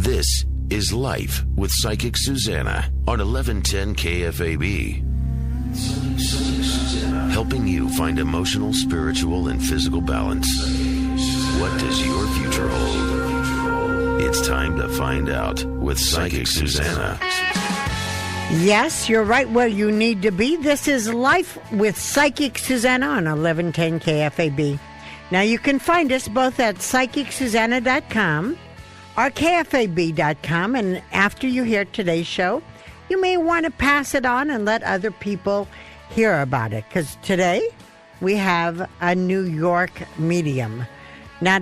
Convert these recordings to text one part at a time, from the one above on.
This is Life with Psychic Suzanna on 1110 KFAB. Helping you find emotional, spiritual, and physical balance. What does your future hold? It's time to find out with Psychic Suzanna. Yes, you're right where you need to be. This is Life with Psychic Suzanna on 1110 KFAB. Now, you can find us both at psychicsusanna.com or KFAB.com, and after you hear today's show, you may want to pass it on and let other people hear about it, because today we have a New York medium. Now,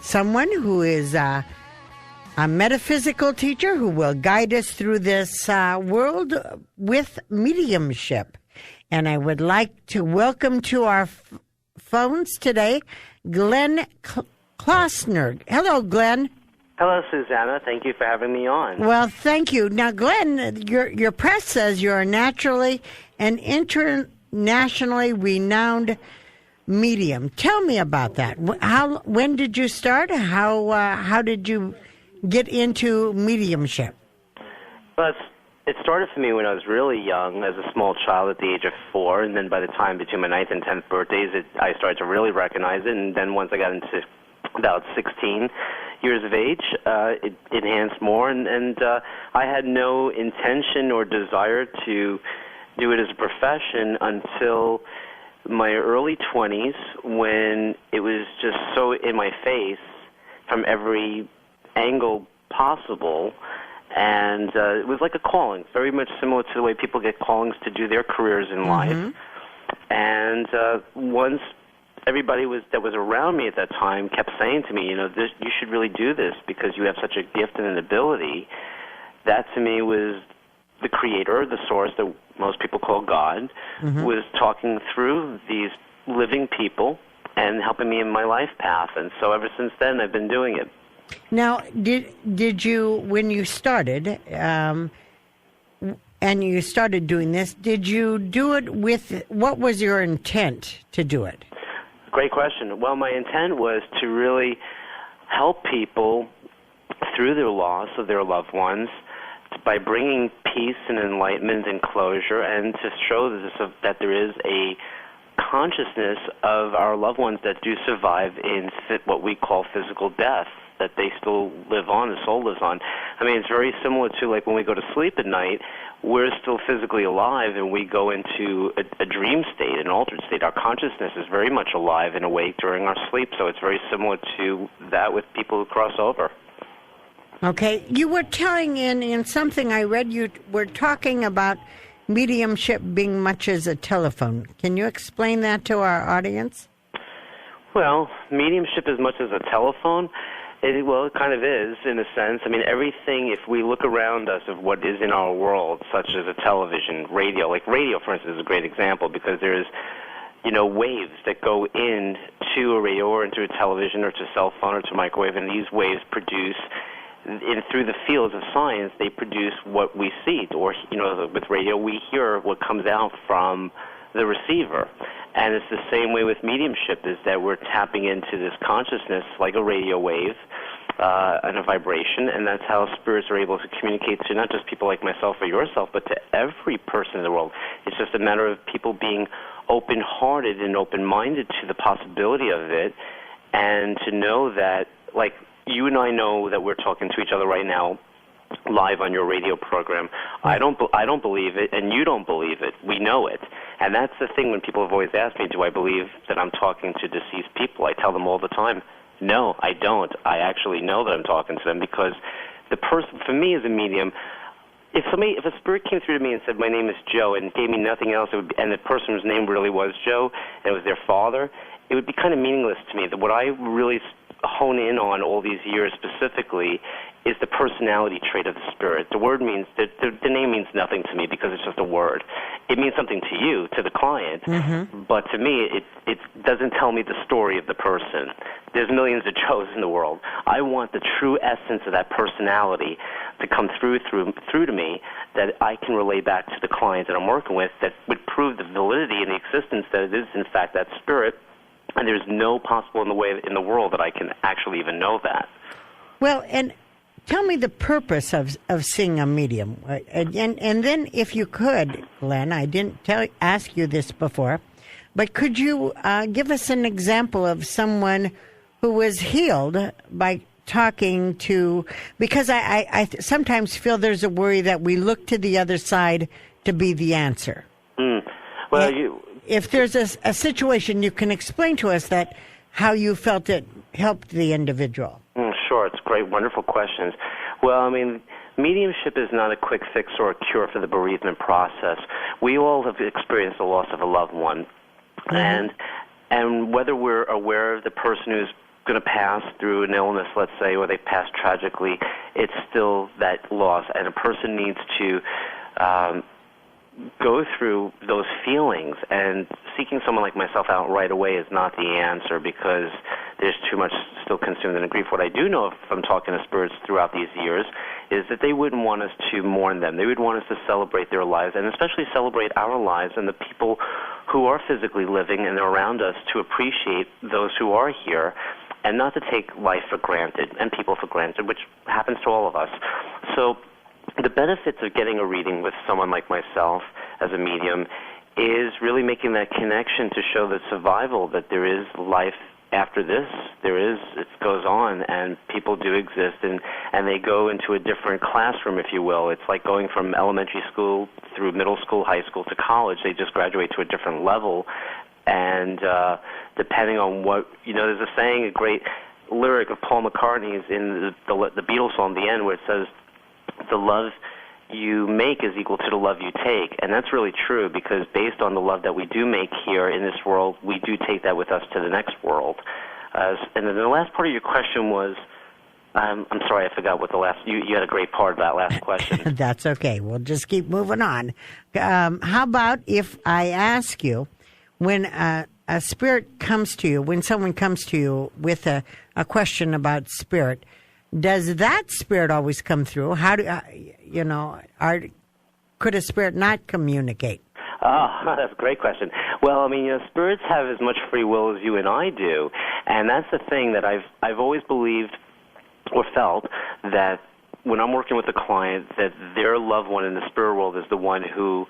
someone who is a metaphysical teacher who will guide us through this world with mediumship. And I would like to welcome to our phones today Glenn Klausner. Hello, Glenn. Hello, Susanna. Thank you for having me on. Well, thank you. Now, Glenn, your press says you're a naturally and internationally renowned medium. Tell me about that. When did you start? How did you get into mediumship? Well, it started for me when I was really young, as a small child at the age of 4, and then by the time between my 9th and 10th birthdays, I started to really recognize it, and then once I got into about 16 years of age, it enhanced more, and I had no intention or desire to do it as a profession until my early 20s, when it was just so in my face from every angle possible, and it was like a calling, very much similar to the way people get callings to do their careers in life. And once everybody that was around me at that time kept saying to me, you should really do this because you have such a gift and an ability, that to me was the creator, the source that most people call God, was talking through these living people and helping me in my life path. And so ever since then, I've been doing it. Now, did you, when you started, and you started doing this, did you do it with, what was your intent to do it? Great question. Well, my intent was to really help people through their loss of their loved ones by bringing peace and enlightenment and closure, and to show that there is a consciousness of our loved ones that do survive in what we call physical death, that they still live on, the soul lives on. I mean, it's very similar to like when we go to sleep at night, we're still physically alive and we go into a dream state, an altered state. Our consciousness is very much alive and awake during our sleep, so it's very similar to that with people who cross over. Okay. You were telling in something I read, you were talking about mediumship being much as a telephone. Can you explain that to our audience? Well, mediumship as much as a telephone, it kind of is, in a sense. I mean, everything, if we look around us of what is in our world, such as a television, radio, like radio, for instance, is a great example because there's, waves that go into a radio or into a television or to a cell phone or to a microwave, and these waves produce, through the fields of science, they produce what we see. Or, with radio, we hear what comes out from the receiver. And it's the same way with mediumship, is that we're tapping into this consciousness like a radio wave and a vibration, and that's how spirits are able to communicate to not just people like myself or yourself, but to every person in the world. It's just a matter of people being open-hearted and open-minded to the possibility of it, and to know that, like, you and I know that we're talking to each other right now live on your radio program. I don't believe it, and you don't believe it. We know it. And that's the thing when people have always asked me, do I believe that I'm talking to deceased people? I tell them all the time, no, I don't. I actually know that I'm talking to them because the person, for me as a medium, if a spirit came through to me and said, my name is Joe, and gave me nothing else, and the person's name really was Joe, and it was their father, it would be kind of meaningless to me. That what I really hone in on all these years specifically is the personality trait of the spirit. The word means, the name means nothing to me because it's just a word. It means something to you, to the client, but to me, it doesn't tell me the story of the person. There's millions of Joes in the world. I want the true essence of that personality to come through to me, that I can relay back to the client that I'm working with, that would prove the validity and the existence that it is, in fact, that spirit. And there's no possible in the world that I can actually even know that. Well, and tell me the purpose of seeing a medium. And then if you could, Glenn, I didn't ask you this before, but could you give us an example of someone who was healed by talking to, because I sometimes feel there's a worry that we look to the other side to be the answer. Well, if there's a situation, you can explain to us that how you felt it helped the individual. Sure, it's great, wonderful questions. Well, I mean, mediumship is not a quick fix or a cure for the bereavement process. We all have experienced the loss of a loved one, and whether we're aware of the person who's going to pass through an illness, let's say, or they pass tragically, it's still that loss, and a person needs to go through those feelings, and seeking someone like myself out right away is not the answer because there's too much still consumed in the grief. What I do know from talking to spirits throughout these years is that they wouldn't want us to mourn them. They would want us to celebrate their lives, and especially celebrate our lives and the people who are physically living and around us, to appreciate those who are here and not to take life for granted and people for granted, which happens to all of us. So the benefits of getting a reading with someone like myself as a medium is really making that connection to show the survival, that there is life after this. It goes on, and people do exist, and they go into a different classroom, if you will. It's like going from elementary school through middle school, high school to college. They just graduate to a different level, and depending on what, there's a saying, a great lyric of Paul McCartney's in the Beatles song, The End, where it says, the love you make is equal to the love you take. And that's really true, because based on the love that we do make here in this world, we do take that with us to the next world. And then the last part of your question was, I'm sorry, I forgot what the last, you had a great part of that last question. That's okay. We'll just keep moving on. How about if I ask you, when a spirit comes to you, when someone comes to you with a question about spirit, does that spirit always come through? How do could a spirit not communicate? Oh, that's a great question. Well, I mean, spirits have as much free will as you and I do, and that's the thing that I've always believed or felt, that when I'm working with a client, that their loved one in the spirit world is the one who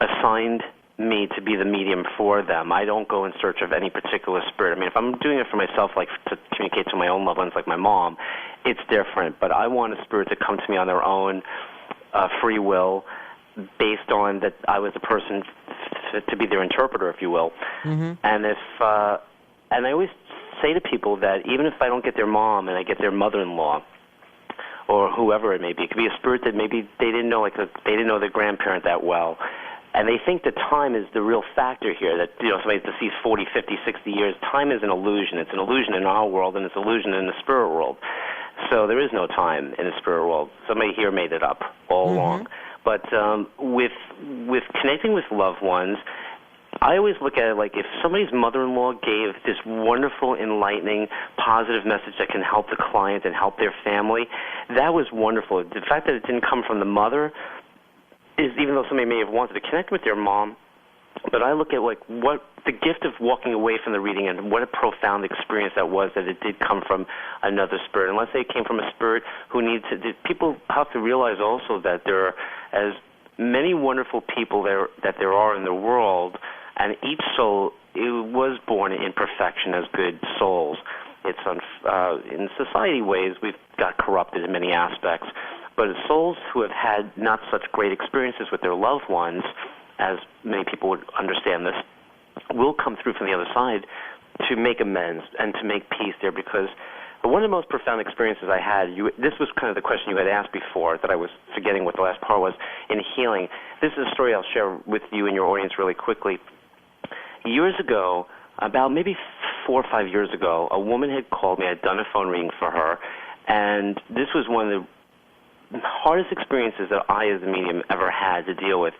assigned me to be the medium for them. I don't go in search of any particular spirit. I mean, if I'm doing it for myself, like to communicate to my own loved ones, like my mom, it's different. But I want a spirit to come to me on their own free will, based on that I was the person to be their interpreter, if you will. Mm-hmm. And and I always say to people that even if I don't get their mom and I get their mother-in-law, or whoever it may be, it could be a spirit that maybe they didn't know, they didn't know their grandparent that well. And they think that time is the real factor here, that somebody's deceased 40, 50, 60 years. Time is an illusion. It's an illusion in our world, and it's an illusion in the spirit world. So there is no time in the spirit world. Somebody here made it up all along. But with connecting with loved ones, I always look at it like if somebody's mother-in-law gave this wonderful, enlightening, positive message that can help the client and help their family, that was wonderful. The fact that it didn't come from the mother is, even though somebody may have wanted to connect with their mom, but I look at like what the gift of walking away from the reading and what a profound experience that was, that it did come from another spirit. And let's say it came from a spirit who needs to, people have to realize also that there are as many wonderful people that there are in the world, and each soul was born in perfection as good souls. It's in society ways we've got corrupted in many aspects, but souls who have had not such great experiences with their loved ones, as many people would understand this, will come through from the other side to make amends and to make peace there. Because one of the most profound experiences I had, this was kind of the question you had asked before that I was forgetting what the last part was, in healing. This is a story I'll share with you and your audience really quickly. Years ago, about maybe 4 or 5 years ago, a woman had called me. I'd done a phone reading for her, and this was one of the hardest experiences that I as a medium ever had to deal with.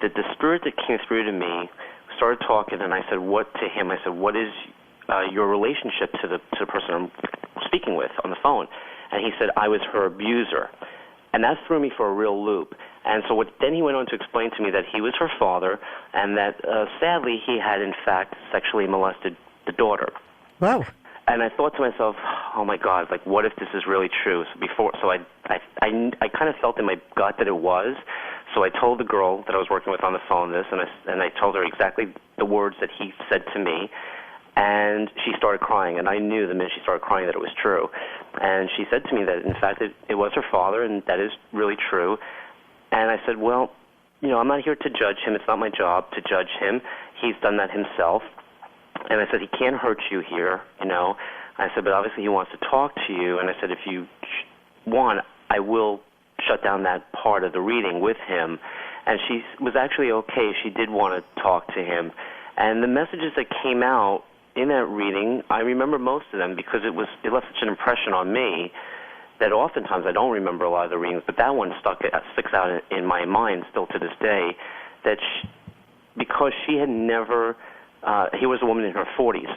That the spirit that came through to me started talking, and I said, what is your relationship to the person I'm speaking with on the phone? And he said, I was her abuser. And that threw me for a real loop. And so then he went on to explain to me that he was her father, and that sadly he had in fact sexually molested the daughter. Wow. And I thought to myself, oh my God, like what if this is really true? So I kind of felt in my gut that it was. So I told the girl that I was working with on the phone this, and I told her exactly the words that he said to me, and she started crying, and I knew the minute she started crying that it was true. And she said to me that, in fact, it was her father, and that is really true. And I said, well, I'm not here to judge him. It's not my job to judge him. He's done that himself. And I said, he can't hurt you here, I said, but obviously he wants to talk to you. And I said, if you want, I will shut down that part of the reading with him. And she was actually okay. She did want to talk to him. And the messages that came out in that reading, I remember most of them because it left such an impression on me that oftentimes I don't remember a lot of the readings, but that one sticks out in my mind still to this day, that because she had never, he was a woman in her 40s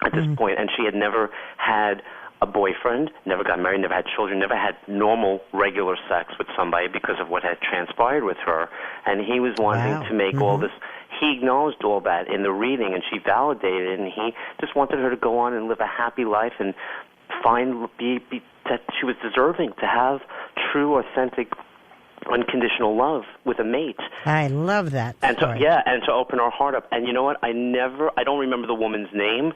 at this point, and she had never had a boyfriend, never got married, never had children, never had normal, regular sex with somebody because of what had transpired with her. And he was wanting to make all this. He acknowledged all that in the reading, and she validated it, and he just wanted her to go on and live a happy life and that she was deserving to have true, authentic, unconditional love with a mate. I love that. And to open her heart up. And you know what? I don't remember the woman's name.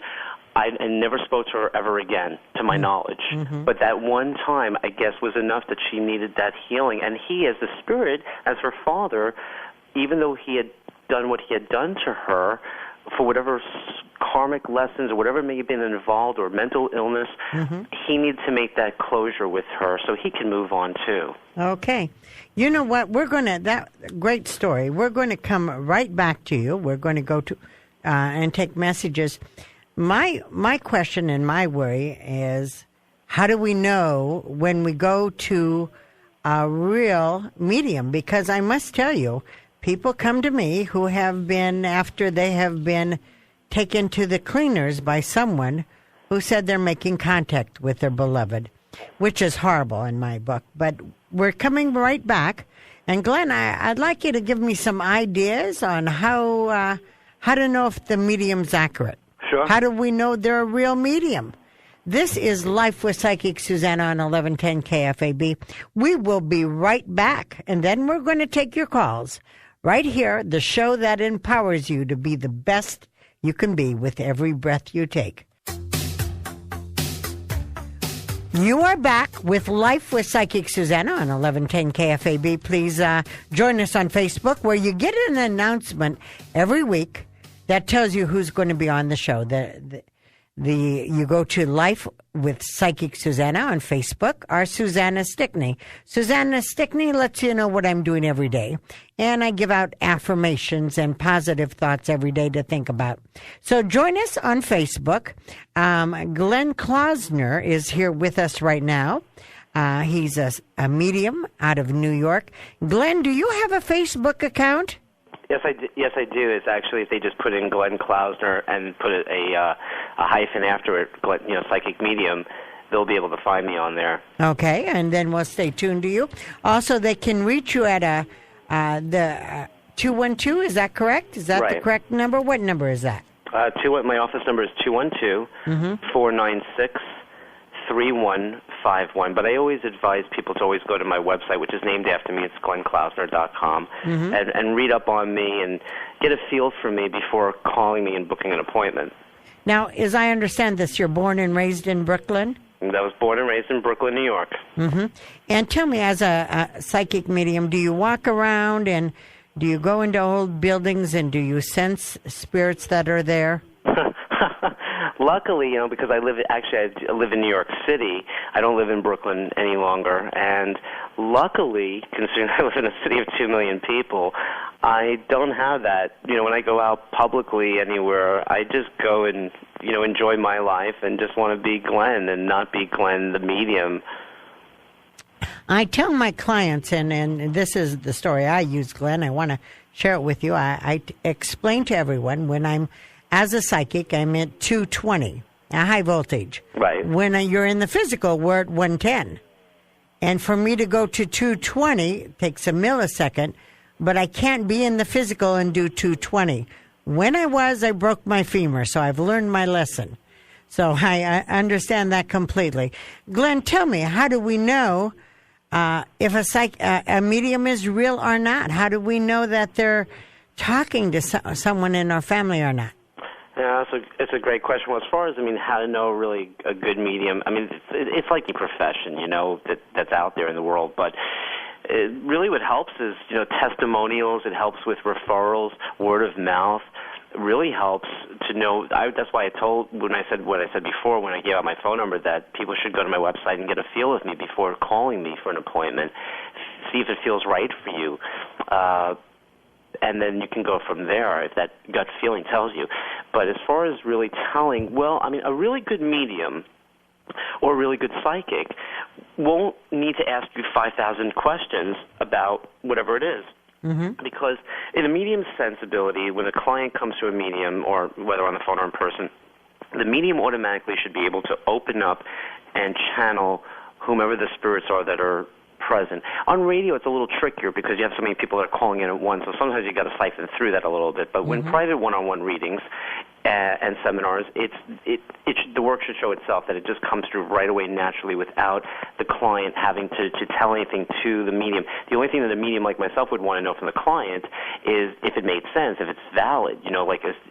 I never spoke to her ever again, to my knowledge. But that one time, I guess, was enough that she needed that healing. And he, as the spirit, as her father, even though he had done what he had done to her, for whatever karmic lessons or whatever may have been involved or mental illness, he needs to make that closure with her so he can move on too. Okay. You know what? That great story. We're going to come right back to you. We're going to go to and take messages. My question and my worry is, how do we know when we go to a real medium? Because I must tell you, people come to me who have been, after they have been taken to the cleaners by someone who said they're making contact with their beloved, which is horrible in my book. But we're coming right back. And Glenn, I'd like you to give me some ideas on how to know if the medium's accurate. Sure. How do we know they're a real medium? This is Life with Psychic Suzanna on 1110 KFAB. We will be right back, and then we're going to take your calls. Right here, the show that empowers you to be the best you can be with every breath you take. You are back with Life with Psychic Suzanna on 1110 KFAB. Please join us on Facebook, where you get an announcement every week that tells you who's going to be on the show. You go to Life with Psychic Suzanna on Facebook, or Suzanna Stickney. Suzanna Stickney lets you know what I'm doing every day. And I give out affirmations and positive thoughts every day to think about. So join us on Facebook. Glenn Klausner is here with us right now. He's a medium out of New York. Glenn, do you have a Facebook account? Yes, I do. It's actually, if they just put in Glenn Klausner and put a hyphen after it, psychic medium, they'll be able to find me on there. Okay, and then we'll stay tuned to you. Also, they can reach you at the 212. Is that correct? Is that the correct number? What number is that? My office number is 212-496-3151. But I always advise people to always go to my website, which is named after me. It's glennklausner.com, and read up on me and get a feel for me before calling me and booking an appointment. Now, as I understand this, you're born and raised in Brooklyn? I was born and raised in Brooklyn, New York. And tell me, as a psychic medium, do you walk around and do you go into old buildings and do you sense spirits that are there? Luckily, because I live in New York City. I don't live in Brooklyn any longer. And luckily, considering I live in a city of 2 million people, I don't have that. When I go out publicly anywhere, I just go and, enjoy my life and just want to be Glenn and not be Glenn the medium. I tell my clients, and this is the story I use, Glenn. I want to share it with you. I explain to everyone when as a psychic, I'm at 220, a high voltage. Right. When you're in the physical, we're at 110. And for me to go to 220, it takes a millisecond, but I can't be in the physical and do 220. When I broke my femur, so I've learned my lesson. So I understand that completely. Glenn, tell me, how do we know if a medium is real or not? How do we know that they're talking to someone in our family or not? Yeah, it's a great question. Well, as far as, how to know really a good medium, it's like a profession, that's out there in the world. But really what helps is, testimonials. It helps with referrals, word of mouth. Really helps to know. That's why when I said what I said before, when I gave out my phone number, that people should go to my website and get a feel of me before calling me for an appointment. See if it feels right for you. And then you can go from there if that gut feeling tells you. But as far as really telling, a really good medium or a really good psychic won't need to ask you 5,000 questions about whatever it is. Mm-hmm. Because in a medium's sensibility, when a client comes to a medium, or whether on the phone or in person, the medium automatically should be able to open up and channel whomever the spirits are that are present. On radio, it's a little trickier because you have so many people that are calling in at once, so sometimes you got to siphon through that a little bit. But when private one-on-one readings and seminars, the work should show itself, that it just comes through right away naturally without the client having to tell anything to the medium. The only thing that a medium like myself would want to know from the client is if it made sense, if it's valid.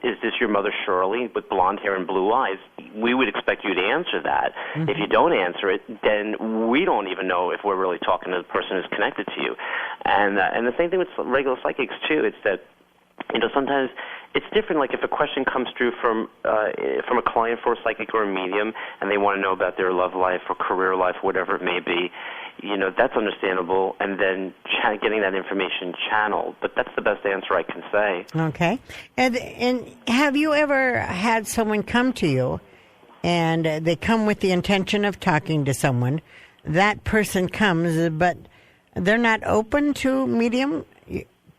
Is this your mother Shirley with blonde hair and blue eyes? We would expect you to answer that. Mm-hmm. If you don't answer it, then we don't even know if we're really talking to the person who's connected to you. And the same thing with regular psychics too. It's that sometimes it's different. Like if a question comes through from a client for a psychic or a medium, and they want to know about their love life or career life, whatever it may be, that's understandable. And then getting that information channeled. But that's the best answer I can say. Okay. And have you ever had someone come to you, and they come with the intention of talking to someone? That person comes, but they're not open to medium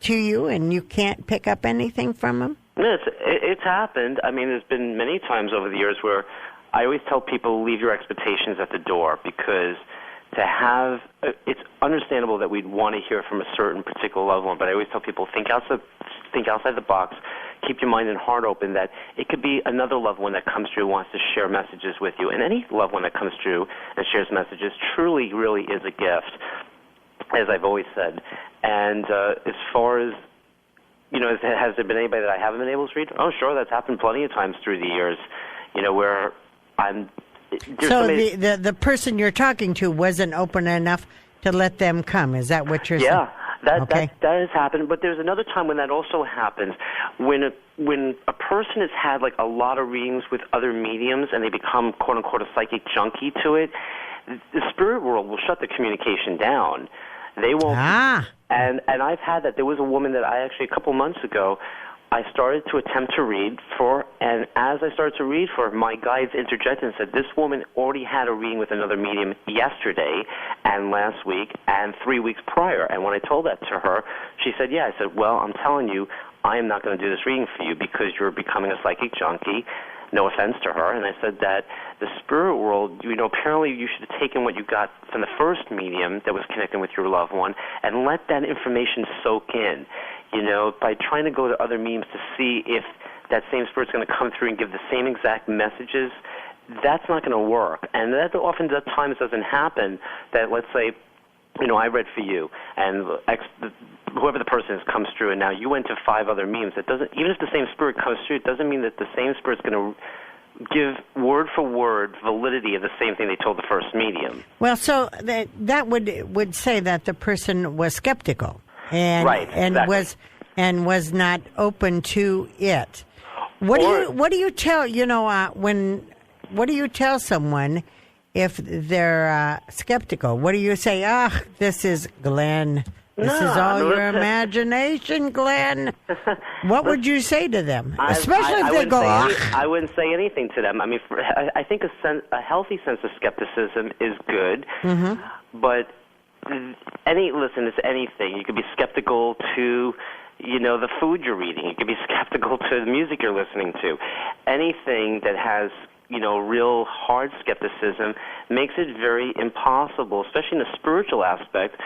to you, and you can't pick up anything from them? No, it's happened. There's been many times over the years where I always tell people, leave your expectations at the door, because it's understandable that we'd want to hear from a certain particular loved one, but I always tell people, think outside the box, keep your mind and heart open, that it could be another loved one that comes through, wants to share messages with you, and any loved one that comes through and shares messages truly, really is a gift, as I've always said. And as far as, has there been anybody that I haven't been able to read? Oh, sure, that's happened plenty of times through the years, where I'm... So the person you're talking to wasn't open enough to let them come. Is that what you're saying? Yeah, that has happened. But there's another time when that also happens, when a person has had like a lot of readings with other mediums and they become, quote unquote, a psychic junkie to it. The spirit world will shut the communication down. They won't. And I've had that. There was a woman that I actually, a couple months ago, I started to attempt to read for, and as I started to read for, my guides interjected and said, this woman already had a reading with another medium yesterday and last week and 3 weeks prior. And when I told that to her, she said, yeah. I said, well, I'm telling you, I am not going to do this reading for you because you're becoming a psychic junkie. No offense to her. And I said that the spirit world, apparently you should have taken what you got from the first medium that was connecting with your loved one and let that information soak in. By trying to go to other mediums to see if that same spirit's going to come through and give the same exact messages, that's not going to work. And that often at times doesn't happen. That, let's say, I read for you, and whoever the person is comes through, and now you went to 5 other mediums. It doesn't, even if the same spirit comes through, it doesn't mean that the same spirit's going to give word for word validity of the same thing they told the first medium. Well, so that would say that the person was skeptical. And, right, exactly. and was not open to it. What do you tell what do you tell someone if they're skeptical? What do you say? This is Glenn. This is all your imagination, Glenn. What would you say to them? Especially if they go, I wouldn't say anything to them. I think a healthy sense of skepticism is good, but it's anything. You could be skeptical to, the food you're eating. You could be skeptical to the music you're listening to. Anything that has, real hard skepticism makes it very impossible, especially in the spiritual aspect.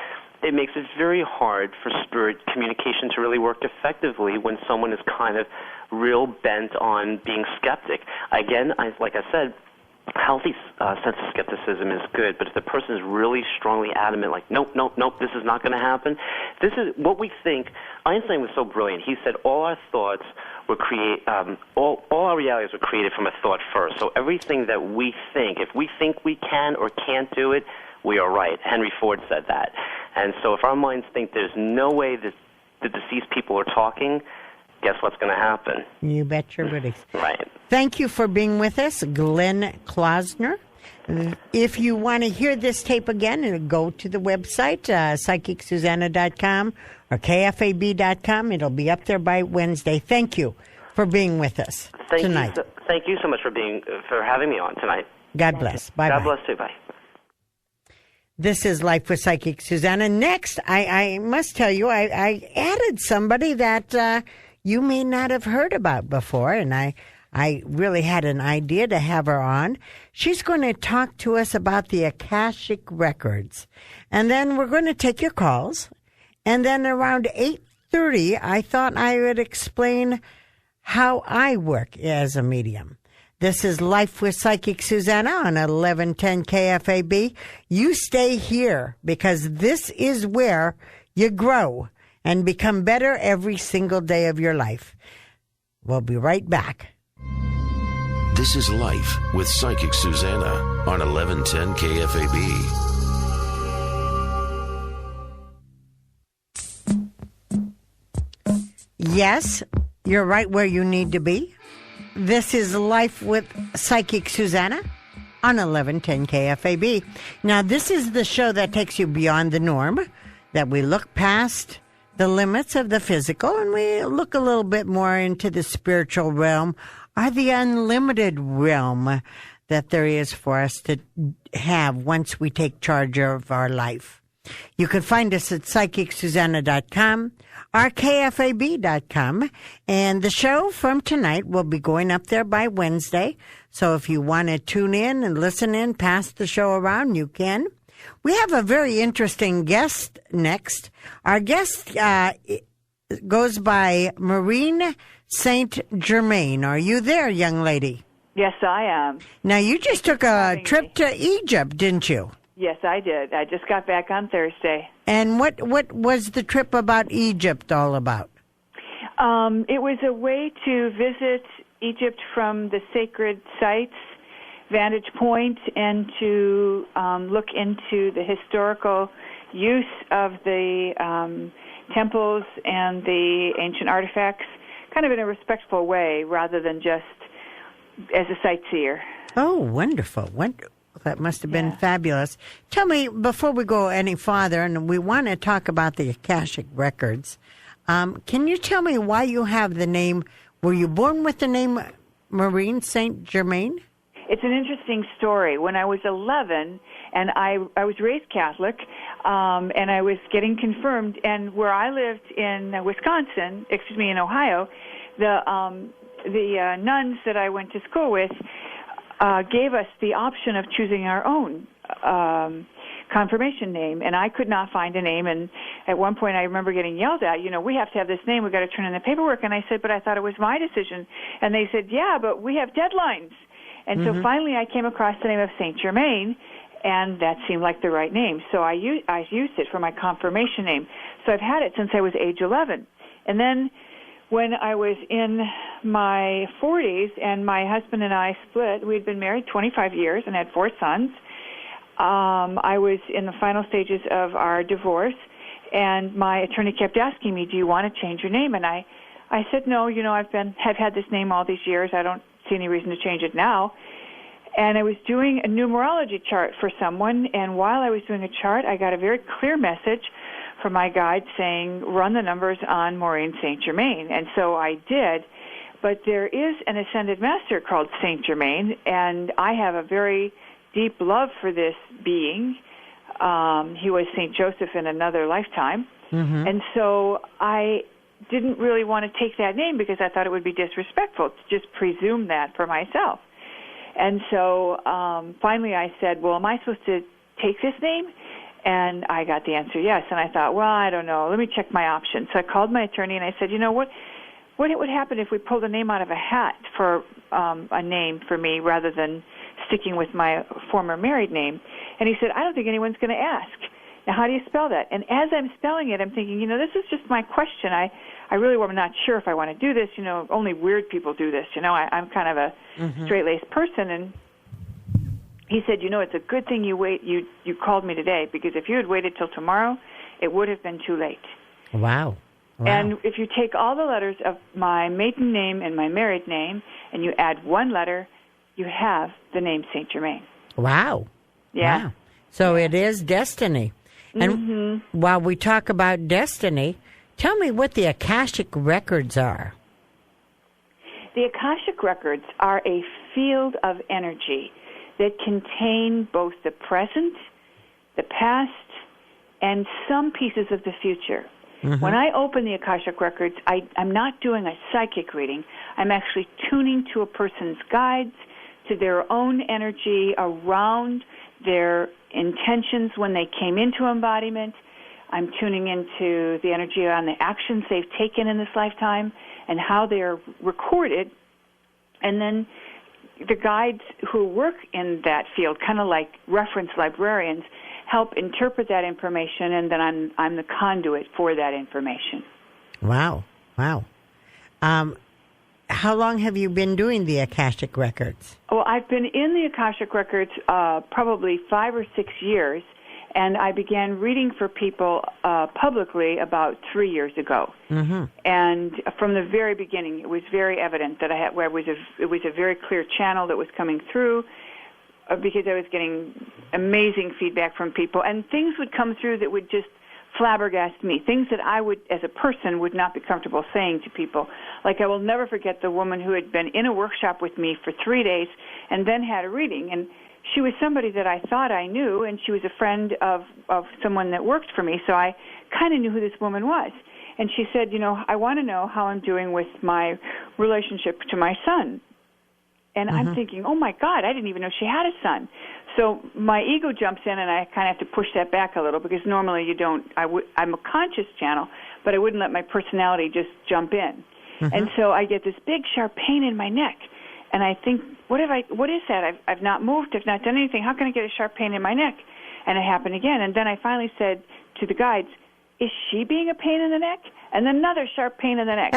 It makes it very hard for spirit communication to really work effectively when someone is kind of real bent on being skeptic. Again, like I said, healthy sense of skepticism is good, but if the person is really strongly adamant, like, nope, this is not going to happen, this is what we think. Einstein was so brilliant. He said all our thoughts were all our realities were created from a thought first. So everything that we think, if we think we can or can't do it, we are right. Henry Ford said that. And so if our minds think there's no way that the deceased people are talking, guess what's going to happen? You bet your booties. Right. Thank you for being with us, Glenn Klausner. If you want to hear this tape again, go to the website, psychicsusanna.com or kfab.com. It'll be up there by Wednesday. Thank you for being with us tonight. Thank you so much for having me on tonight. God bless. Bye-bye. God bless too. Bye. This is Life with Psychic Suzanna. Next, I must tell you, I added somebody that you may not have heard about before, and I really had an idea to have her on. She's going to talk to us about the Akashic records, and then we're going to take your calls, and then around 8:30, I thought I would explain how I work as a medium. This is Life with Psychic Suzanna on 1110 KFAB. You stay here because this is where you grow and become better every single day of your life. We'll be right back. This is Life with Psychic Suzanna on 1110 KFAB. Yes, you're right where you need to be. This is Life with Psychic Suzanna on 1110 KFAB. Now, this is the show that takes you beyond the norm, that we look past the limits of the physical and we look a little bit more into the spiritual realm or the unlimited realm that there is for us to have once we take charge of our life. You can find us at psychicsusanna.com or kfab.com, and the show from tonight will be going up there by Wednesday. So if you want to tune in and listen in, pass the show around, you can. We have a very interesting guest next. Our guest goes by Maureen St. Germain. Are you there, young lady? Yes, I am. Now, you just took a trip to Egypt, didn't you? Yes, I did. I just got back on Thursday. And what was the trip about Egypt all about? It was a way to visit Egypt from the sacred sites vantage point and to look into the historical use of the temples and the ancient artifacts, kind of in a respectful way rather than just as a sightseer. Oh, wonderful. That must have been fabulous. Tell me, before we go any farther, and we want to talk about the Akashic records, can you tell me why you have the name, were you born with the name Maureen St. Germain? It's an interesting story. When I was 11, and I was raised Catholic, and I was getting confirmed, and where I lived in in Ohio, the nuns that I went to school with gave us the option of choosing our own confirmation name, and I could not find a name. And at one point I remember getting yelled at, we have to have this name, we've got to turn in the paperwork. And I said, but I thought it was my decision. And they said, yeah, but we have deadlines. And so finally I came across the name of St. Germain, and that seemed like the right name. So I used it for my confirmation name. So I've had it since I was age 11. And then when I was in my 40s and my husband and I split, we'd been married 25 years and had 4 sons. I was in the final stages of our divorce, and my attorney kept asking me, do you want to change your name? And I said, no, I've had this name all these years. I don't see any reason to change it now. And I was doing a numerology chart for someone, and while I was doing a chart, I got a very clear message from my guide saying, run the numbers on Maureen St. Germain. And so I did. But there is an ascended master called St. Germain, and I have a very deep love for this being. He was St. Joseph in another lifetime. Mm-hmm. And so I didn't really want to take that name because I thought it would be disrespectful to just presume that for myself. And so finally I said, well, am I supposed to take this name? And I got the answer yes. And I thought, well, I don't know. Let me check my options. So I called my attorney and I said, what would happen if we pulled a name out of a hat for a name for me rather than sticking with my former married name. And he said, I don't think anyone's going to ask. Now, how do you spell that? And as I'm spelling it, I'm thinking, this is just my question. I really am not sure if I want to do this. Only weird people do this. I'm kind of a straight-laced person. And he said, it's a good thing you called me today, because if you had waited till tomorrow, it would have been too late. Wow. And if you take all the letters of my maiden name and my married name and you add one letter, you have the name Saint Germain. Wow. Yeah. Wow. So it is destiny. And while we talk about destiny, tell me what the Akashic records are. The Akashic records are a field of energy that contain both the present, the past, and some pieces of the future. When I open the Akashic records, I'm not doing a psychic reading. I'm actually tuning to a person's guides, to their own energy around their intentions when they came into embodiment. I'm tuning into the energy on the actions they've taken in this lifetime and how they are recorded. And then the guides who work in that field, kind of like reference librarians, help interpret that information, and then I'm the conduit for that information. Wow. How long have you been doing the Akashic records? Well, I've been in the Akashic records probably 5 or 6 years, and I began reading for people publicly about 3 years ago. And from the very beginning, it was very evident that it was a very clear channel that was coming through, because I was getting amazing feedback from people, and things would come through that would just flabbergast me, things that I would, as a person, would not be comfortable saying to people. Like, I will never forget the woman who had been in a workshop with me for 3 days and then had a reading, and she was somebody that I thought I knew, and she was a friend of someone that worked for me, so I kind of knew who this woman was. And she said, I want to know how I'm doing with my relationship to my son. And I'm thinking, oh, my God, I didn't even know she had a son. So my ego jumps in, and I kind of have to push that back a little, because normally you don't. I'm a conscious channel, but I wouldn't let my personality just jump in. And so I get this big, sharp pain in my neck. And I think, what is that? I've not moved. I've not done anything. How can I get a sharp pain in my neck? And it happened again. And then I finally said to the guides, is she being a pain in the neck? And then another sharp pain in the neck.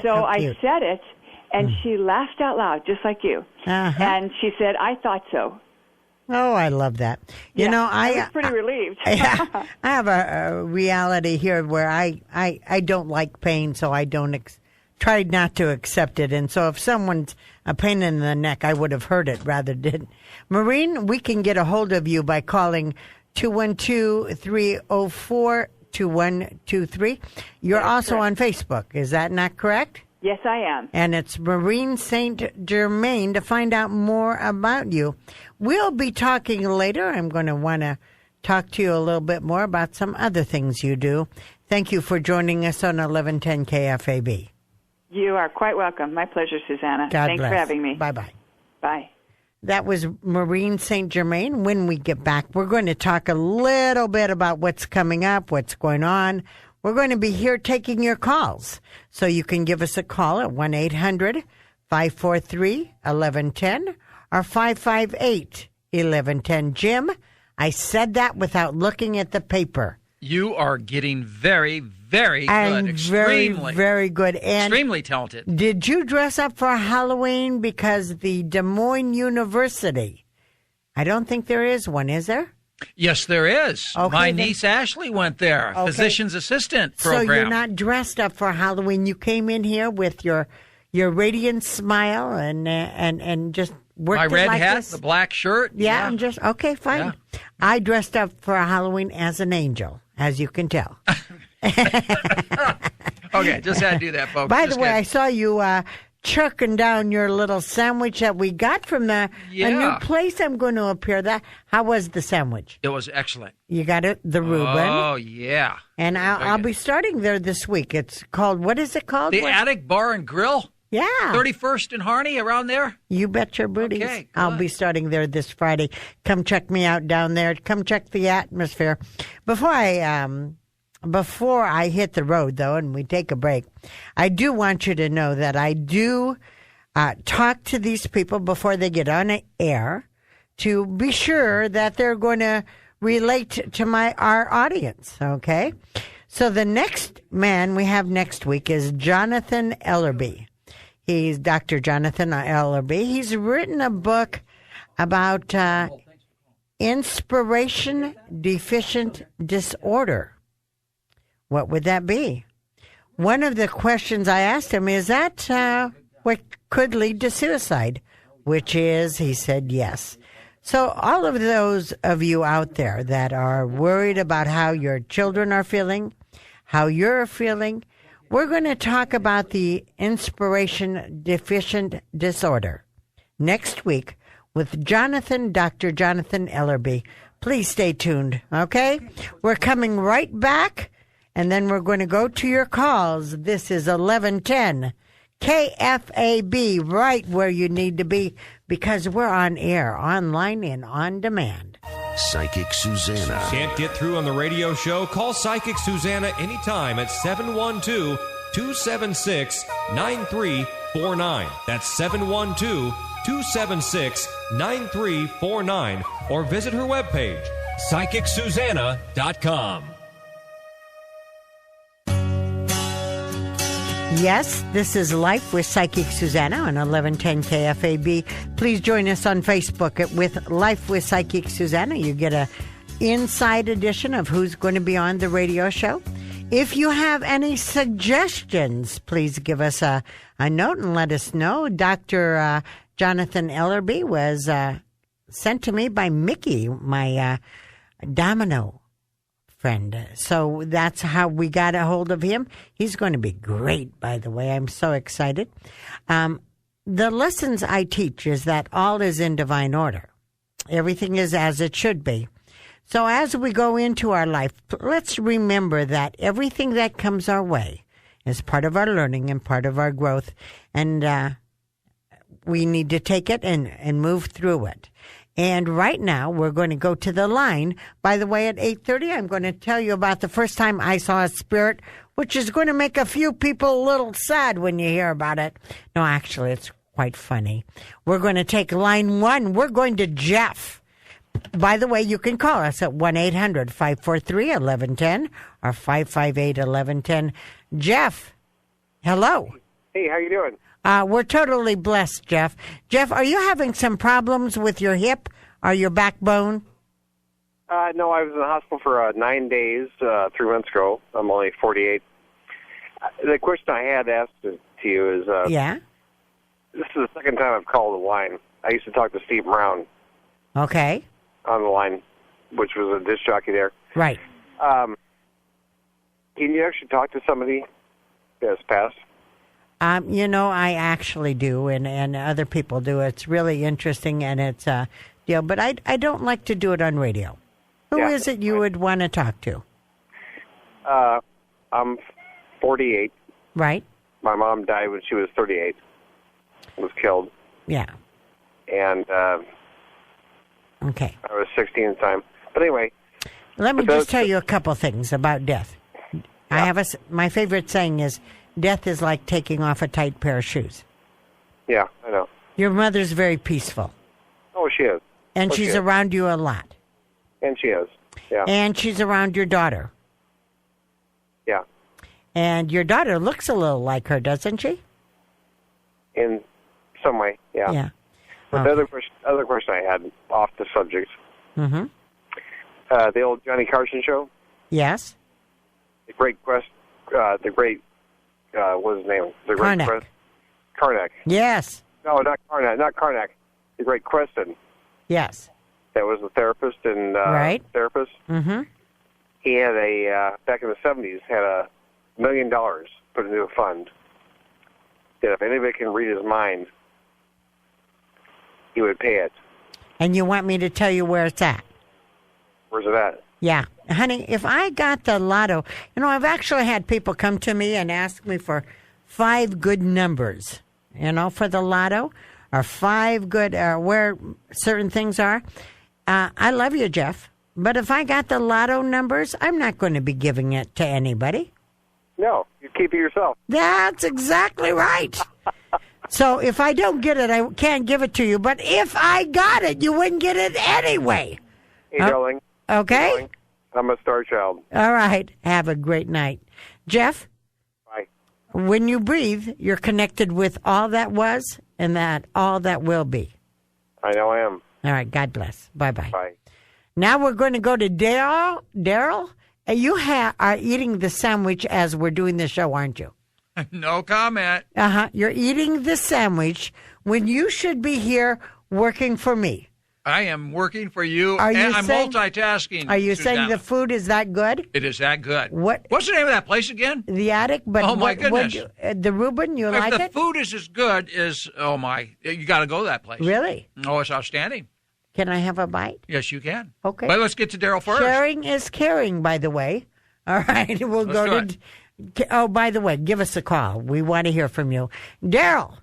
So I said it. And she laughed out loud, just like you. And she said, I thought so. Oh, I love that. I was pretty relieved. I have a reality here where I don't like pain, so I don't try not to accept it. And so if someone's a pain in the neck, I would have heard it rather than. Maureen, we can get a hold of you by calling 212-304-2123. You're also correct. On Facebook. Is that not correct? Yes, I am. And it's Maureen St. Germain to find out more about you. We'll be talking later. I'm going to want to talk to you a little bit more about some other things you do. Thank you for joining us on 1110 KFAB. You are quite welcome. My pleasure, Susanna. Thanks for having me. Bye-bye. Bye. That was Maureen St. Germain. When we get back, we're going to talk a little bit about what's coming up, what's going on. We're going to be here taking your calls. So you can give us a call at 1-800-543-1110 or 558-1110. Jim, I said that without looking at the paper. You are getting very, very good. I'm Extremely. Very, very good. And extremely talented. Did you dress up for Halloween? Because the Des Moines University, I don't think there is one, is there? Yes, there is. Okay, my niece Ashley went there, physician's assistant program. So you're not dressed up for Halloween. You came in here with your radiant smile and just worked my red like hat, this. the black shirt. Yeah, and just okay, fine. Yeah. I dressed up for Halloween as an angel, as you can tell. Okay, just had to do that, folks. By just the way, kidding. I saw you chucking down your little sandwich that we got from a new place I'm going to appear. How was the sandwich? It was excellent. You got it, the Reuben. Oh, yeah. And I'll be starting there this week. It's called, what is it called? The Attic Bar and Grill? Yeah. 31st and Harney, around there? You bet your booties. Okay, I'll be starting there this Friday. Come check me out down there. Come check the atmosphere. Before I hit the road, though, and we take a break, I do want you to know that I do talk to these people before they get on air to be sure that they're going to relate to our audience, okay? So the next man we have next week is Jonathan Ellerby. He's Dr. Jonathan Ellerby. He's written a book about inspiration deficient disorder. What would that be? One of the questions I asked him is that what could lead to suicide, which is, he said, yes. So all of those of you out there that are worried about how your children are feeling, how you're feeling, we're going to talk about the inspiration deficient disorder next week with Dr. Jonathan Ellerby. Please stay tuned, okay? We're coming right back, and then we're going to go to your calls. This is 1110 KFAB, right where you need to be, because we're on air, online, and on demand. Psychic Suzanna. Can't get through on the radio show? Call Psychic Suzanna anytime at 712-276-9349. That's 712-276-9349. Or visit her webpage, PsychicSusanna.com. Yes, this is Life with Psychic Suzanna on 1110 KFAB. Please join us on Facebook with Life with Psychic Suzanna. You get a inside edition of who's going to be on the radio show. If you have any suggestions, please give us a note and let us know. Dr. Jonathan Ellerby was sent to me by Mickey, my domino friend. So that's how we got a hold of him. He's going to be great, by the way. I'm so excited. The lessons I teach is that all is in divine order. Everything is as it should be. So as we go into our life, let's remember that everything that comes our way is part of our learning and part of our growth. And we need to take it and move through it. And right now, we're going to go to the line. By the way, at 8:30, I'm going to tell you about the first time I saw a spirit, which is going to make a few people a little sad when you hear about it. No, actually, it's quite funny. We're going to take line 1. We're going to Jeff. By the way, you can call us at 1-800-543-1110 or 558-1110. Jeff, hello. Hey, how you doing? We're totally blessed, Jeff. Jeff, are you having some problems with your hip or your backbone? No, I was in the hospital for 9 days, 3 months ago. I'm only 48. The question I had asked to you is, yeah? This is the second time I've called the line. I used to talk to Steve Brown. Okay. On the line, which was a disc jockey there. Right. Can you actually talk to somebody that's passed? I actually do, and other people do. It's really interesting, and it's a deal. But I don't like to do it on radio. Who is it you would want to talk to? I'm 48. Right. My mom died when she was 38. Was killed. Yeah. And okay. I was 16 at the time. But anyway. Let me just tell you a couple things about death. Yeah. I have my favorite saying is, death is like taking off a tight pair of shoes. Yeah, I know. Your mother's very peaceful. Oh, she is. And she's around you a lot. And she is, yeah. And she's around your daughter. Yeah. And your daughter looks a little like her, doesn't she? In some way, yeah. Yeah. But the other question I had off the subject. Mm-hmm. The old Johnny Carson show. Yes. The great what was his name? The great Karnak. Karnak. Yes. No, not Karnak. The great Creston. Yes. That was the therapist and right. Therapist. Mm-hmm. He had back in the 70s, had $1 million put into a fund that if anybody can read his mind, he would pay it. And you want me to tell you where it's at? Where's it at? Yeah. Honey, if I got the lotto, I've actually had people come to me and ask me for 5 good numbers, for the lotto, or 5 good, where certain things are. I love you, Jeff, but if I got the lotto numbers, I'm not going to be giving it to anybody. No, you keep it yourself. That's exactly right. So if I don't get it, I can't give it to you. But if I got it, you wouldn't get it anyway. Hey, darling. Okay? Hey, darling. I'm a star child. All right. Have a great night. Jeff? Bye. When you breathe, you're connected with all that was and that all that will be. I know I am. All right. God bless. Bye-bye. Bye. Now we're going to go to Daryl. Daryl, you are eating the sandwich as we're doing the show, aren't you? No comment. You're eating the sandwich when you should be here working for me. I am working for you, Are you and I'm saying- multitasking. Are you Susanna. saying the food is that good? It is that good. What's the name of that place again? The Attic? But Oh, my goodness. The Reuben, you If like the it? food is as good as, you got to go to that place. Really? Oh, it's outstanding. Can I have a bite? Yes, you can. Okay. But let's get to Daryl first. Sharing is caring, by the way. All right, we'll Let's go do to. Oh, by the way, give us a call. We want to hear from you, Daryl.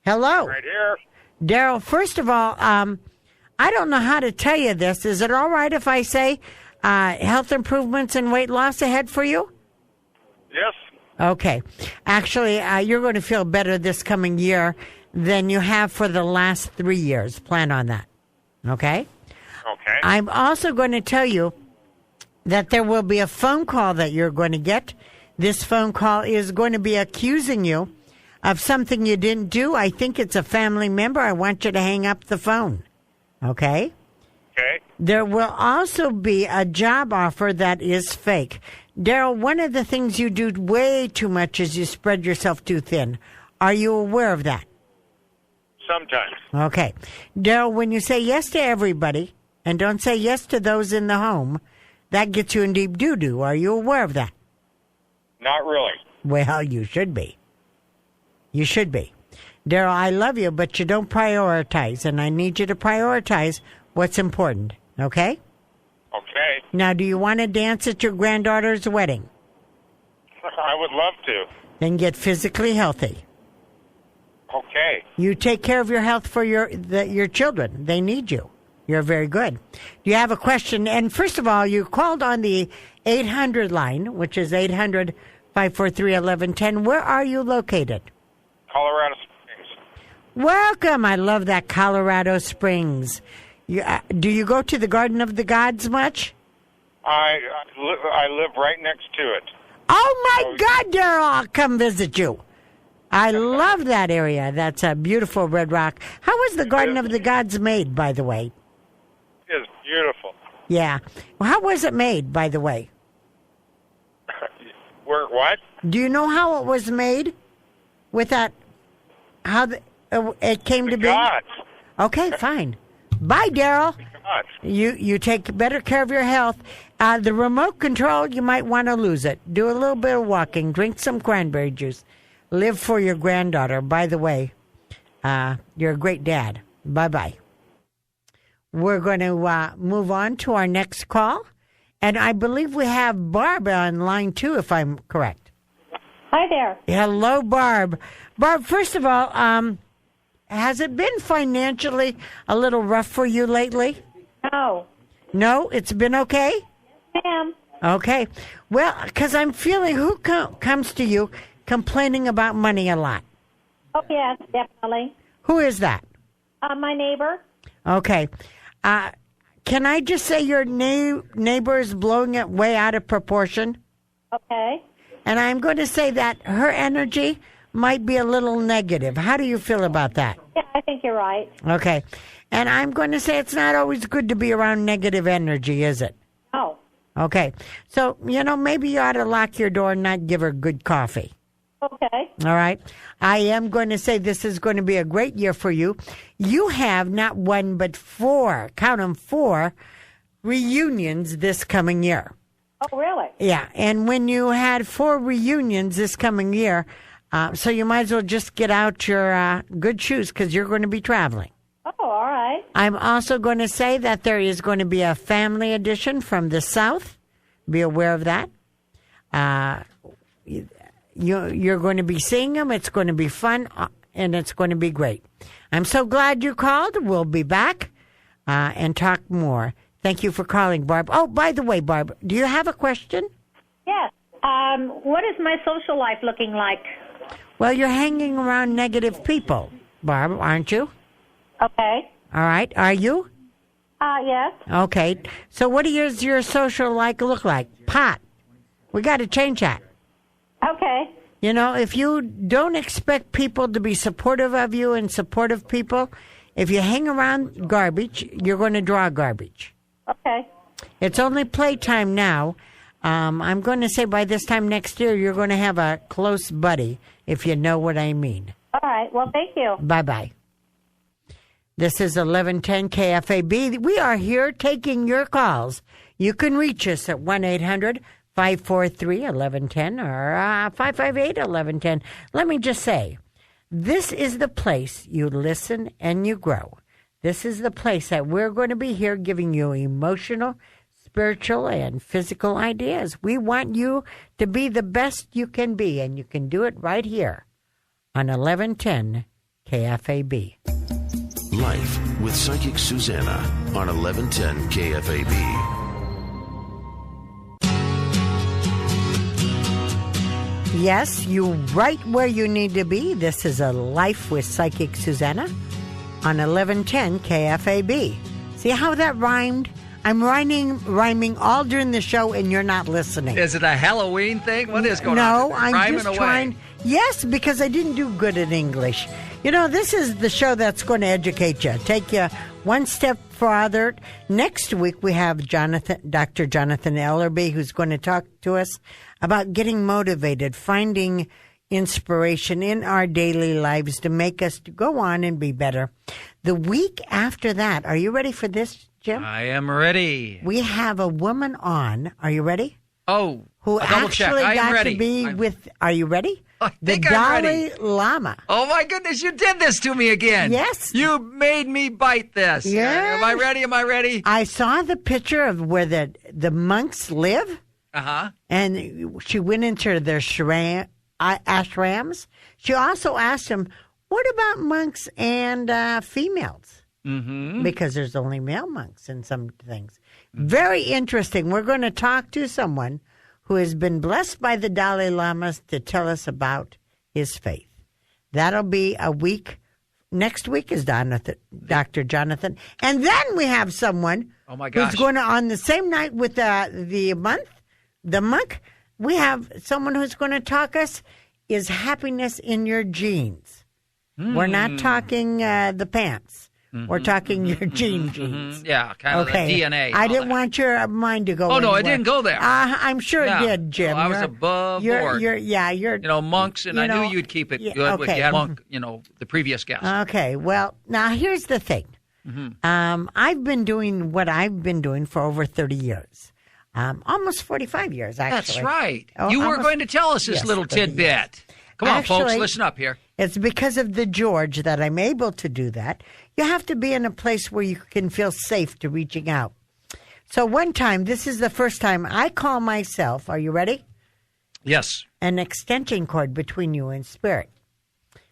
Hello, Right here. Daryl. First of all, I don't know how to tell you this. Is it all right if I say health improvements and weight loss ahead for you? Yes. Okay. Actually, you're going to feel better this coming year than you have for the last 3 years. Plan on that. Okay? Okay. I'm also going to tell you that there will be a phone call that you're going to get. This phone call is going to be accusing you of something you didn't do. I think it's a family member. I want you to hang up the phone. Okay? Okay. There will also be a job offer that is fake. Daryl, one of the things you do way too much is you spread yourself too thin. Are you aware of that? Sometimes. Okay. Daryl, when you say yes to everybody and don't say yes to those in the home, that gets you in deep doo-doo. Are you aware of that? Not really. Well, you should be. You should be. Daryl, I love you, but you don't prioritize, and I need you to prioritize what's important, okay? Okay. Now, do you want to dance at your granddaughter's wedding? I would love to. Then get physically healthy. Okay. You take care of your health for your children. They need you. You're very good. Do you have a question? And first of all, you called on the 800 line, which is 800-543-1110. Where are you located? Colorado Springs. Welcome. I love that Colorado Springs. Do you go to the Garden of the Gods much? I live right next to it. Oh, my God, Daryl, I'll come visit you. I love that area. That's a beautiful red rock. How was the Garden of the Gods made, by the way? It's beautiful. Yeah. Well, how was it made, by the way? What? Do you know how it was made? With that, how it came to be? Gods. Okay, fine. Bye, Daryl. Gods. You take better care of your health. The remote control, you might want to lose it. Do a little bit of walking. Drink some cranberry juice. Live for your granddaughter. By the way, you're a great dad. Bye-bye. We're going to move on to our next call. And I believe we have Barb on line 2, if I'm correct. Hi there. Hello, Barb. Barb, first of all, has it been financially a little rough for you lately? No. No? It's been okay? Ma'am. Okay. Well, because I'm feeling who comes to you complaining about money a lot? Oh, yes, definitely. Who is that? My neighbor. Okay. Can I just say your neighbor is blowing it way out of proportion? Okay. And I'm going to say that her energy might be a little negative. How do you feel about that? Yeah, I think you're right. Okay. And I'm going to say it's not always good to be around negative energy, is it? No. Okay. So, maybe you ought to lock your door and not give her good coffee. Okay. All right. I am going to say this is going to be a great year for you. You have not one, but 4, count them 4, reunions this coming year. Oh, really? Yeah. And when you had 4 reunions this coming year, so you might as well just get out your good shoes because you're going to be traveling. Oh, all right. I'm also going to say that there is going to be a family edition from the South. Be aware of that. You're going to be seeing them. It's going to be fun, and it's going to be great. I'm so glad you called. We'll be back and talk more. Thank you for calling, Barb. Oh, by the way, Barb, do you have a question? Yes. What is my social life looking like? Well, you're hanging around negative people, Barb, aren't you? Okay. All right. Are you? Yes. Okay. So what does your social look like? Pot. We got to change that. Okay. You know, if you don't expect people to be supportive of you and supportive people, if you hang around garbage, you're going to draw garbage. Okay. It's only playtime now. I'm going to say by this time next year, you're going to have a close buddy, if you know what I mean. All right. Well, thank you. Bye-bye. This is 1110 KFAB. We are here taking your calls. You can reach us at 1-800-543-1110 or 558-1110. Let me just say, this is the place you listen and you grow. This is the place that we're going to be here giving you emotional, spiritual, and physical ideas. We want you to be the best you can be, and you can do it right here on 1110 KFAB. Life with Psychic Suzanna on 1110 KFAB. Yes, you're right where you need to be. This is a Life with Psychic Suzanna on 1110 KFAB. See how that rhymed? I'm rhyming all during the show, and you're not listening. Is it a Halloween thing? What is going on? No, I'm just trying. Yes, because I didn't do good at English. You know, this is the show that's going to educate you, take you one step farther. Next week, we have Dr. Jonathan Ellerby, who's going to talk to us about getting motivated, finding inspiration in our daily lives to make us go on and be better. The week after that, are you ready for this, Jim? I am ready. We have a woman on. Are you ready? Oh, who actually got to be with, are you ready? I think the I'm Dalai ready. Lama. Oh, my goodness, you did this to me again. Yes. You made me bite this. Yes. Am I ready? Am I ready? I saw the picture of where the monks live, Uh-huh. and she went into their ashrams. She also asked him, what about monks and females? Mm-hmm. Because there's only male monks in some things. Very interesting. We're going to talk to someone who has been blessed by the Dalai Lamas to tell us about his faith. That'll be a week. Next week is Dr. Jonathan. And then we have someone who's going to, on the same night with the monk, we have someone who's going to talk us, is happiness in your genes? We're not talking the pants. We're talking your genes. Yeah, kind of the DNA. I didn't want your mind to go. Oh, no, anywhere. it didn't go there. I'm sure it did, Jim. Well, I was above board. You're monks, and I knew you'd keep it good with you had monk, the previous guest. Okay, well, now here's the thing. I've been doing what I've been doing for over 30 years. Almost 45 years, actually. That's right. Oh, You were going to tell us this little tidbit. Come on, folks, listen up here. It's because of the George that I'm able to do that. You have to be in a place where you can feel safe to reaching out. So one time, this is the first time I call myself, are you ready? Yes. An extension cord between you and spirit.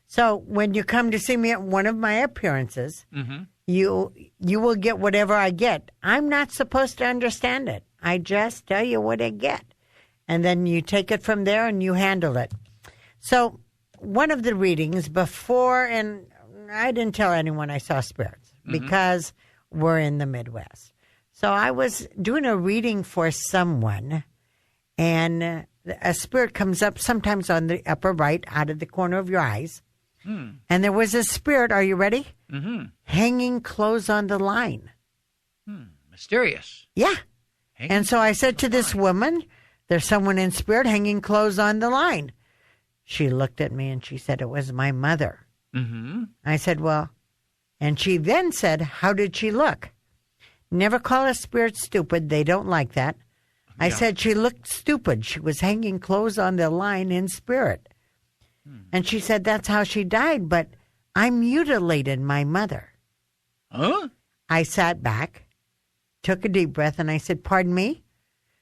So when you come to see me at one of my appearances, you will get whatever I get. I'm not supposed to understand it. I just tell you what I get. And then you take it from there and you handle it. So one of the readings before, and I didn't tell anyone I saw spirits because we're in the Midwest. So I was doing a reading for someone, and a spirit comes up sometimes on the upper right out of the corner of your eyes. And there was a spirit, are you ready? Hanging clothes on the line. Mysterious. Yeah. And so I said to this woman, there's someone in spirit hanging clothes on the line. She looked at me and she said it was my mother. I said, well, and she then said, how did she look? Never call a spirit stupid. They don't like that. I said she looked stupid. She was hanging clothes on the line in spirit. And she said that's how she died, but I mutilated my mother. Huh? I sat back, took a deep breath, and I said, pardon me?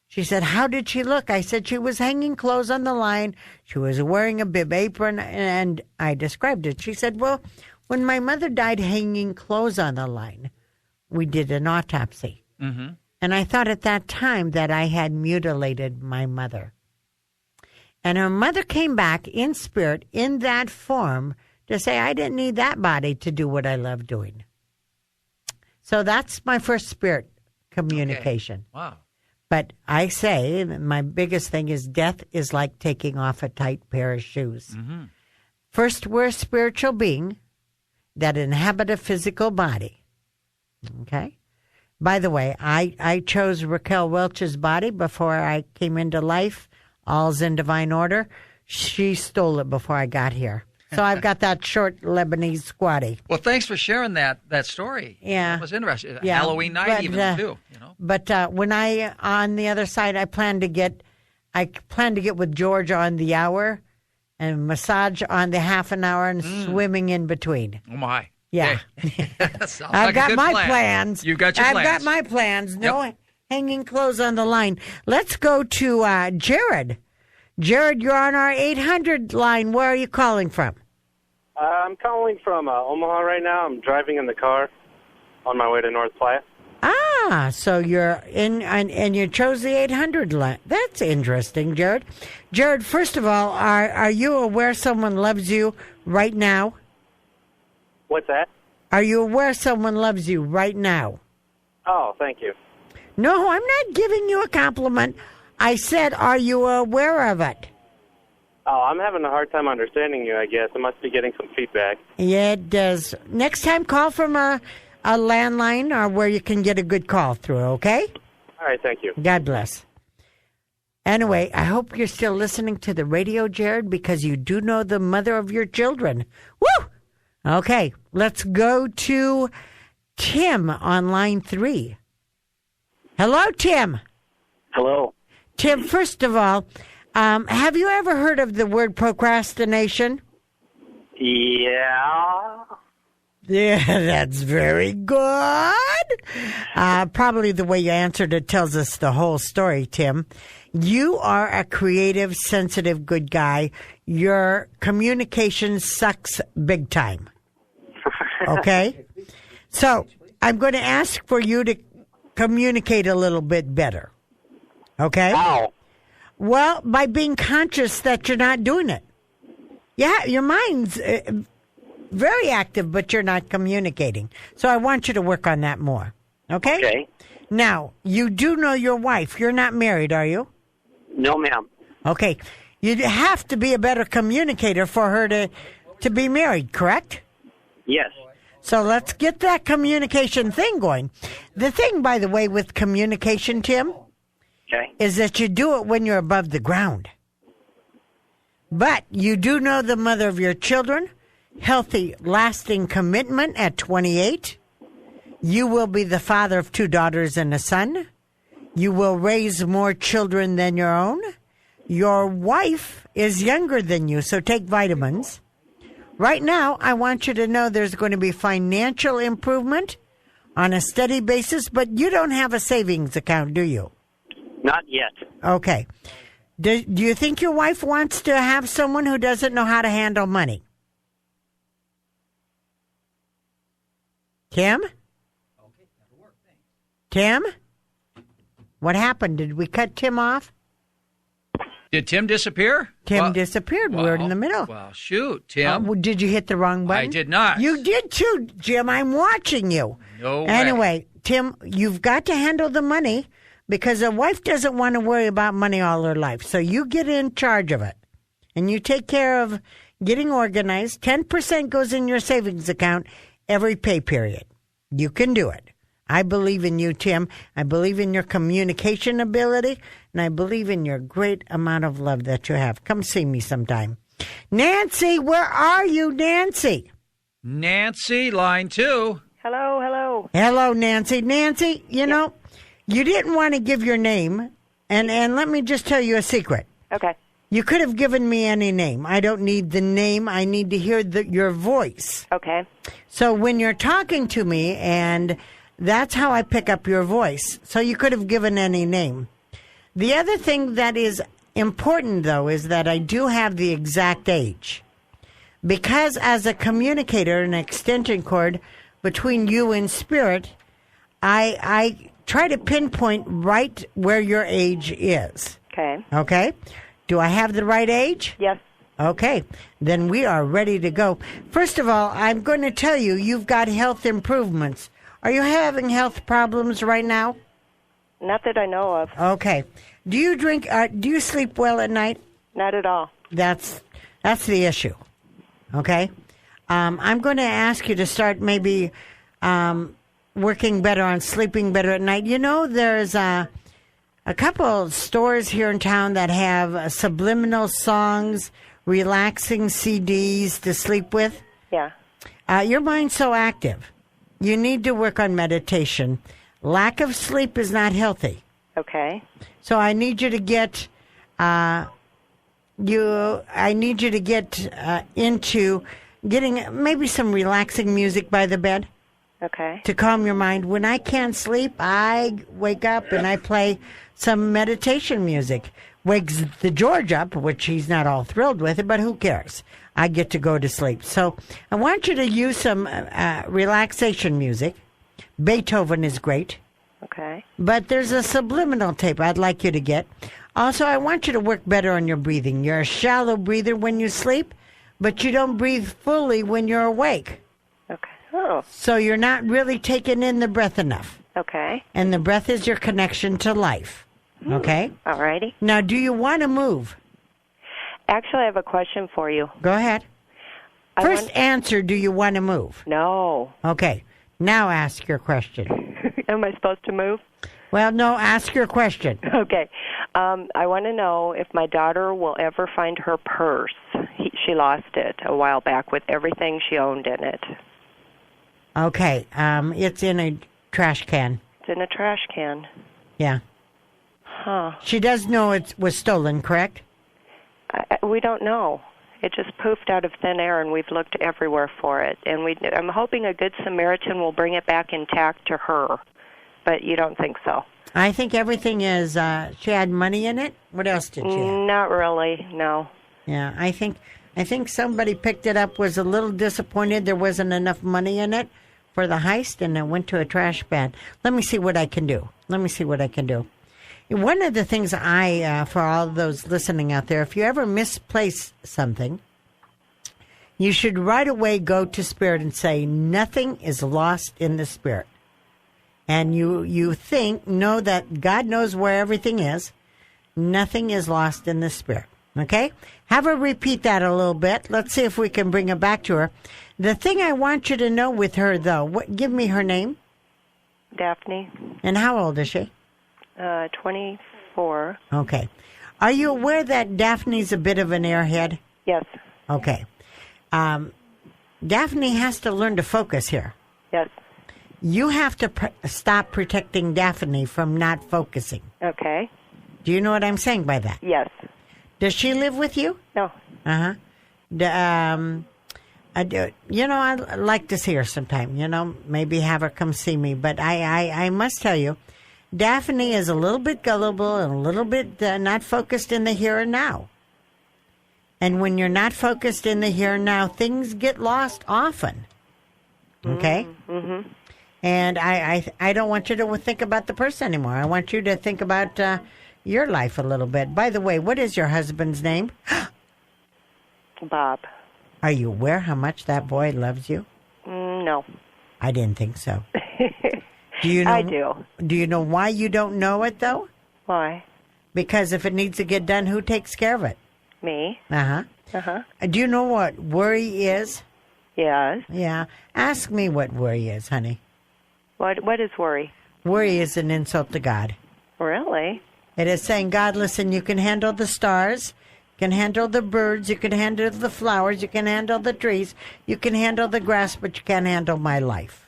She said, how did she look? I said, she was hanging clothes on the line. She was wearing a bib apron, and I described it. She said, well, when my mother died hanging clothes on the line, we did an autopsy. And I thought at that time that I had mutilated my mother. And her mother came back in spirit, in that form, to say, I didn't need that body to do what I love doing. So that's my first spirit communication. Okay. Wow. But I say, my biggest thing is death is like taking off a tight pair of shoes. Mm-hmm. First, we're a spiritual being that inhabit a physical body. Okay? By the way, I chose Raquel Welch's body before I came into life. All's in divine order. She stole it before I got here. So I've got that short Lebanese squatty. Well, thanks for sharing that story. Yeah. That was interesting. Yeah. Halloween night But, even, too. You know? But when I, on the other side, I plan to get with George on the hour and massage on the half an hour and swimming in between. Oh, my. Yeah. Okay. I've got my plans. You've got your plans. I've got my plans. No hanging clothes on the line. Let's go to Jared. Jared, you're on our 800 line. Where are you calling from? I'm calling from Omaha right now. I'm driving in the car on my way to North Playa. Ah, so you're in, and you chose the 800 line. That's interesting, Jared. Jared, first of all, are you aware someone loves you right now? What's that? Are you aware someone loves you right now? Oh, thank you. No, I'm not giving you a compliment. I said, are you aware of it? Oh, I'm having a hard time understanding you, I guess. I must be getting some feedback. Yeah, it does. Next time, call from a landline or where you can get a good call through, okay? All right, thank you. God bless. Anyway, I hope you're still listening to the radio, Jared, because you do know the mother of your children. Woo! Okay, let's go to Tim on line 3. Hello, Tim. Hello. Tim, first of all, have you ever heard of the word procrastination? Yeah. Yeah, that's very good. Probably the way you answered it tells us the whole story, Tim. You are a creative, sensitive, good guy. Your communication sucks big time. Okay? So I'm going to ask for you to communicate a little bit better. Okay? How? Well, by being conscious that you're not doing it. Yeah, your mind's very active, but you're not communicating. So I want you to work on that more. Okay? Okay. Now, you do know your wife. You're not married, are you? No, ma'am. Okay. You have to be a better communicator for her to be married, correct? Yes. So let's get that communication thing going. The thing, by the way, with communication, Tim, is that you do it when you're above the ground. But you do know the mother of your children, healthy, lasting commitment at 28. You will be the father of 2 daughters and a son. You will raise more children than your own. Your wife is younger than you, so take vitamins. Right now, I want you to know there's going to be financial improvement on a steady basis, but you don't have a savings account, do you? Not yet. Okay. Do you think your wife wants to have someone who doesn't know how to handle money? Tim? Tim? What happened? Did we cut Tim off? Did Tim disappear? Tim disappeared. We're in the middle. Well, shoot, Tim. Did you hit the wrong button? I did not. You did too, Jim. I'm watching you. No way. Anyway, Tim, you've got to handle the money because a wife doesn't want to worry about money all her life. So you get in charge of it. And you take care of getting organized. 10% goes in your savings account every pay period. You can do it. I believe in you, Tim. I believe in your communication ability, and I believe in your great amount of love that you have. Come see me sometime. Nancy, where are you, Nancy? Nancy, line 2. Hello, hello. Hello, Nancy. Nancy, you know, you didn't want to give your name, and let me just tell you a secret. Okay. You could have given me any name. I don't need the name. I need to hear your voice. Okay. So when you're talking to me, and that's how I pick up your voice. So you could have given any name. The other thing that is important, though, is that I do have the exact age. Because as a communicator, an extension cord between you and spirit, I try to pinpoint right where your age is. Okay. Okay? Do I have the right age? Yes. Okay, then we are ready to go. First of all, I'm going to tell you, you've got health improvements. Are you having health problems right now? Not that I know of. Okay. Do you drink, do you sleep well at night? Not at all. That's the issue. Okay? I'm going to ask you to start maybe working better on sleeping better at night. You know, there's a couple stores here in town that have subliminal songs, relaxing CDs to sleep with. Yeah. Your mind's so active. You need to work on meditation. Lack of sleep is not healthy. Okay. So I need you to get into getting maybe some relaxing music by the bed. Okay. To calm your mind. When I can't sleep, I wake up and I play some meditation music. Wakes the George up, which he's not all thrilled with it, but who cares? I get to go to sleep. So I want you to use some relaxation music. Beethoven is great. Okay. But there's a subliminal tape I'd like you to get. Also, I want you to work better on your breathing. You're a shallow breather when you sleep, but you don't breathe fully when you're awake. Okay. Oh. So you're not really taking in the breath enough. Okay. And the breath is your connection to life. Okay? All righty. Now, do you want to move? Actually, I have a question for you. Go ahead. First answer, do you want to move? No. Okay. Now ask your question. Am I supposed to move? Well, no, ask your question. Okay. I want to know if my daughter will ever find her purse. She lost it a while back with everything she owned in it. Okay. It's in a trash can. It's in a trash can. Yeah. Huh. She does know it was stolen, correct? We don't know. It just poofed out of thin air, and we've looked everywhere for it. And I'm hoping a good Samaritan will bring it back intact to her. But you don't think so? I think everything is, she had money in it? What else did she have? Not really, no. Yeah, I think somebody picked it up, was a little disappointed there wasn't enough money in it for the heist, and it went to a trash bin. Let me see what I can do. One of the things for all those listening out there, if you ever misplace something, you should right away go to Spirit and say, nothing is lost in the Spirit. And you know that God knows where everything is. Nothing is lost in the Spirit. Okay? Have her repeat that a little bit. Let's see if we can bring it back to her. The thing I want you to know with her, though, give me her name. Daphne. And how old is she? 24. Okay. Are you aware that Daphne's a bit of an airhead? Yes. Okay. Daphne has to learn to focus here. Yes. You have to stop protecting Daphne from not focusing. Okay. Do you know what I'm saying by that? Yes. Does she live with you? No. Uh-huh. I'd like to see her sometime. Maybe have her come see me. But I must tell you, Daphne is a little bit gullible and a little bit not focused in the here and now. And when you're not focused in the here and now, things get lost often. Okay? Mm-hmm. And I don't want you to think about the person anymore. I want you to think about your life a little bit. By the way, what is your husband's name? Bob. Are you aware how much that boy loves you? No. I didn't think so. Do you know? I do. Do you know why you don't know it, though? Why? Because if it needs to get done, who takes care of it? Me. Uh-huh. Uh-huh. Do you know what worry is? Yes. Yeah. Ask me what worry is, honey. What is worry? Worry is an insult to God. Really? It is saying, God, listen, you can handle the stars, you can handle the birds, you can handle the flowers, you can handle the trees, you can handle the grass, but you can't handle my life.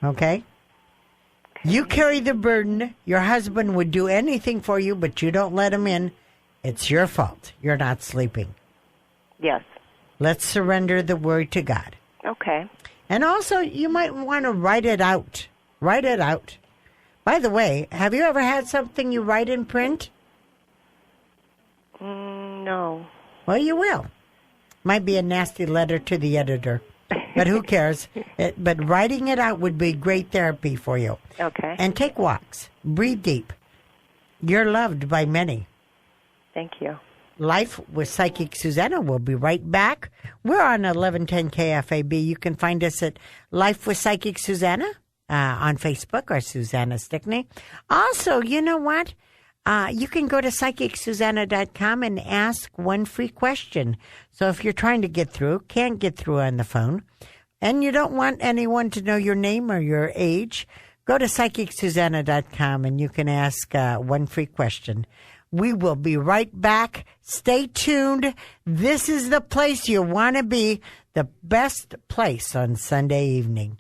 Okay? You carry the burden. Your husband would do anything for you, but you don't let him in. It's your fault. You're not sleeping. Yes. Let's surrender the worry to God. Okay. And also, you might want to write it out. Write it out. By the way, have you ever had something you write in print? No. Well, you will. Might be a nasty letter to the editor. But who cares? But writing it out would be great therapy for you. Okay. And take walks. Breathe deep. You're loved by many. Thank you. Life with Psychic Suzanna. We'll be right back. We're on 1110 KFAB. You can find us at Life with Psychic Suzanna on Facebook or Susanna Stickney. Also, you know what? You can go to psychicsusanna.com and ask one free question. So if you're trying to get through, can't get through on the phone, and you don't want anyone to know your name or your age, go to psychicsusanna.com and you can ask one free question. We will be right back. Stay tuned. This is the place you want to be, the best place on Sunday evening.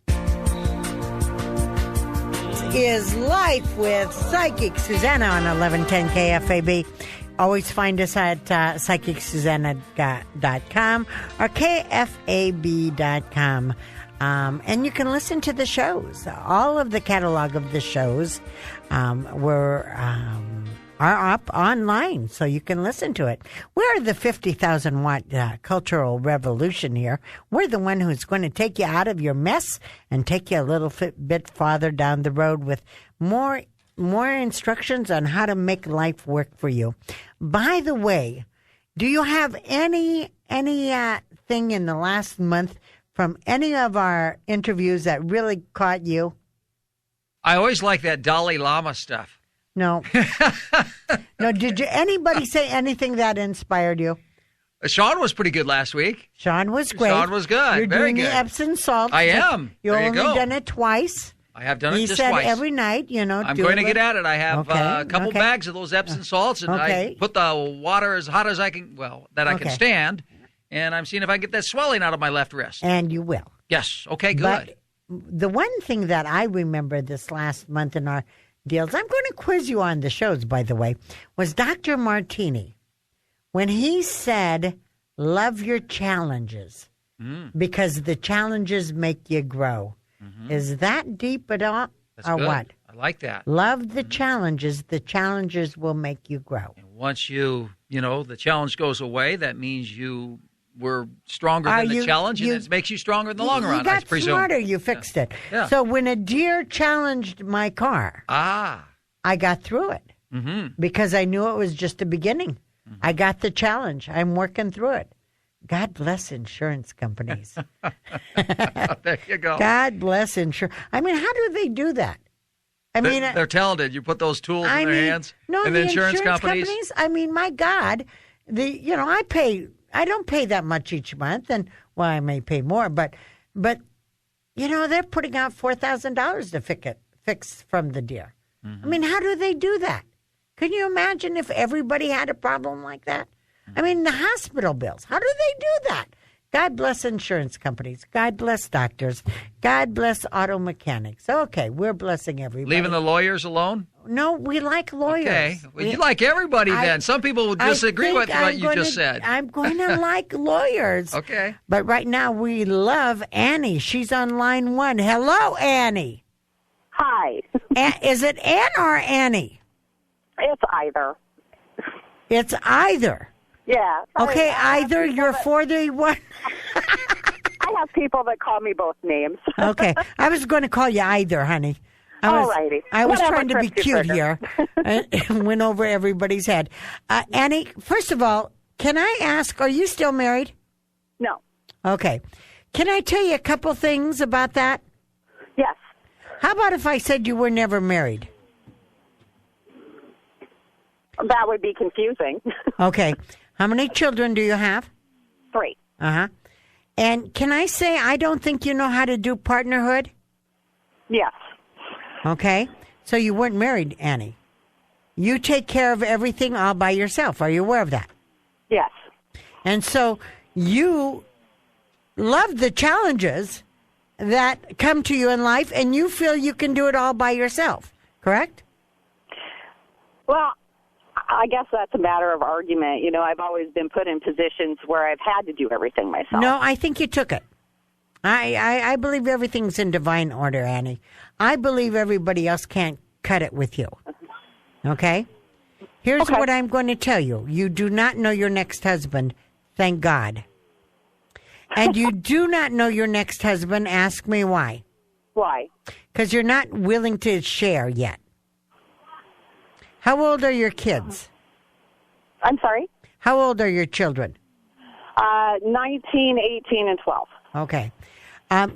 Is Life with Psychic Suzanna on 1110 KFAB. Always find us at psychicsusanna.com or kfab.com. And you can listen to the shows. All of the catalog of the shows are up online, so you can listen to it. We're the 50,000 watt cultural revolution here. We're the one who's going to take you out of your mess and take you a little bit farther down the road with more instructions on how to make life work for you. By the way, do you have any thing in the last month from any of our interviews that really caught you? I always like that Dalai Lama stuff. No. No, did anybody say anything that inspired you? Sean was pretty good last week. Sean was great. Sean was good. You're Very doing good. the Epsom salt. I am. You've There you only go. done it twice. I have done it He just said twice. every night, I'm going to get at it. I have a couple bags of those Epsom salts, and I put the water as hot as I can, that I can stand, and I'm seeing if I can get that swelling out of my left wrist. And you will. Yes. Okay, good. But the one thing that I remember this last month in our deals, I'm going to quiz you on the shows, by the way, was Dr. Martini. When he said, love your challenges because the challenges make you grow. Mm-hmm. Is that deep at all? That's or good. what? I like that. Love the challenges will make you grow. And once the challenge goes away, that means you were stronger than the challenge, and it makes you stronger in the long run, You got I presume. smarter, you fixed it. Yeah. So when a deer challenged my car, I got through it because I knew it was just a beginning. Mm-hmm. I got the challenge. I'm working through it. God bless insurance companies. There you go. God bless insurance. I mean, how do they do that? They're talented. You put those tools in their hands. No, and the insurance companies. I mean, my God, I don't pay that much each month, and I may pay more, but they're putting out $4,000 to fix from the deer. Mm-hmm. I mean, how do they do that? Can you imagine if everybody had a problem like that? I mean, the hospital bills. How do they do that? God bless insurance companies. God bless doctors. God bless auto mechanics. Okay, we're blessing everybody. Leaving the lawyers alone? No, we like lawyers. Okay. Well, you like everybody then. Some people will disagree with what you just said. I'm going to like lawyers. Okay. But right now we love Annie. She's on line 1. Hello, Annie. Hi. Is it Ann or Annie? It's either. It's either. Yeah. Okay, either you're 41. I have people that call me both names. Okay. I was going to call you either, honey. Alrighty. I was Whatever trying to be trips you cute trigger. here and went over everybody's head. Annie, first of all, can I ask, are you still married? No. Okay. Can I tell you a couple things about that? Yes. How about if I said you were never married? That would be confusing. Okay. How many children do you have? 3. Uh-huh. And can I say I don't think you know how to do partnerhood? Yes. Okay. So you weren't married, Annie. You take care of everything all by yourself. Are you aware of that? Yes. And so you love the challenges that come to you in life, and you feel you can do it all by yourself, correct? Well, I guess that's a matter of argument. I've always been put in positions where I've had to do everything myself. No, I think you took it. I believe everything's in divine order, Annie. I believe everybody else can't cut it with you. Okay? Here's what I'm going to tell you. You do not know your next husband. Thank God. And you do not know your next husband. Ask me why. Why? Because you're not willing to share yet. How old are your kids? I'm sorry? How old are your children? 19, 18, and 12. Okay. I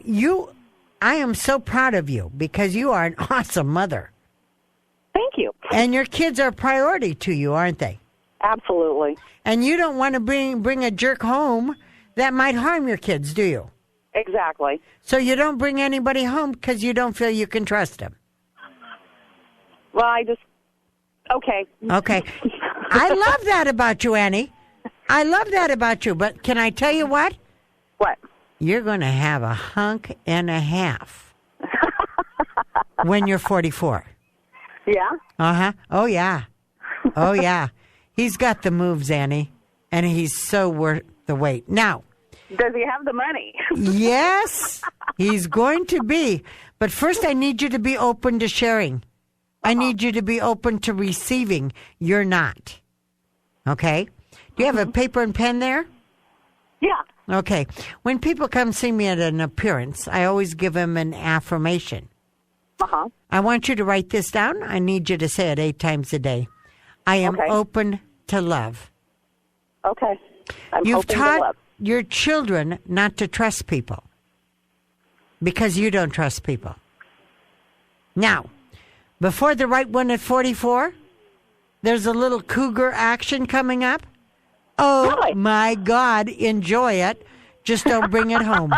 am so proud of you because you are an awesome mother. Thank you. And your kids are a priority to you, aren't they? Absolutely. And you don't want to bring a jerk home that might harm your kids, do you? Exactly. So you don't bring anybody home because you don't feel you can trust them. Well, okay. Okay. I love that about you, Annie. I love that about you. But can I tell you what? What? You're going to have a hunk and a half when you're 44. Yeah? Uh-huh. Oh, yeah. Oh, yeah. He's got the moves, Annie, and he's so worth the wait. Now. Does he have the money? Yes, he's going to be. But first, I need you to be open to sharing. I need you to be open to receiving. You're not. Okay? Do you have a paper and pen there? Yeah. Okay. When people come see me at an appearance, I always give them an affirmation. Uh-huh. I want you to write this down. I need you to say it 8 times a day. I am open to love. Okay. You've taught your children not to trust people because you don't trust people. Now, before the right one at 44, there's a little cougar action coming up. Oh, really? My God, enjoy it. Just don't bring it home.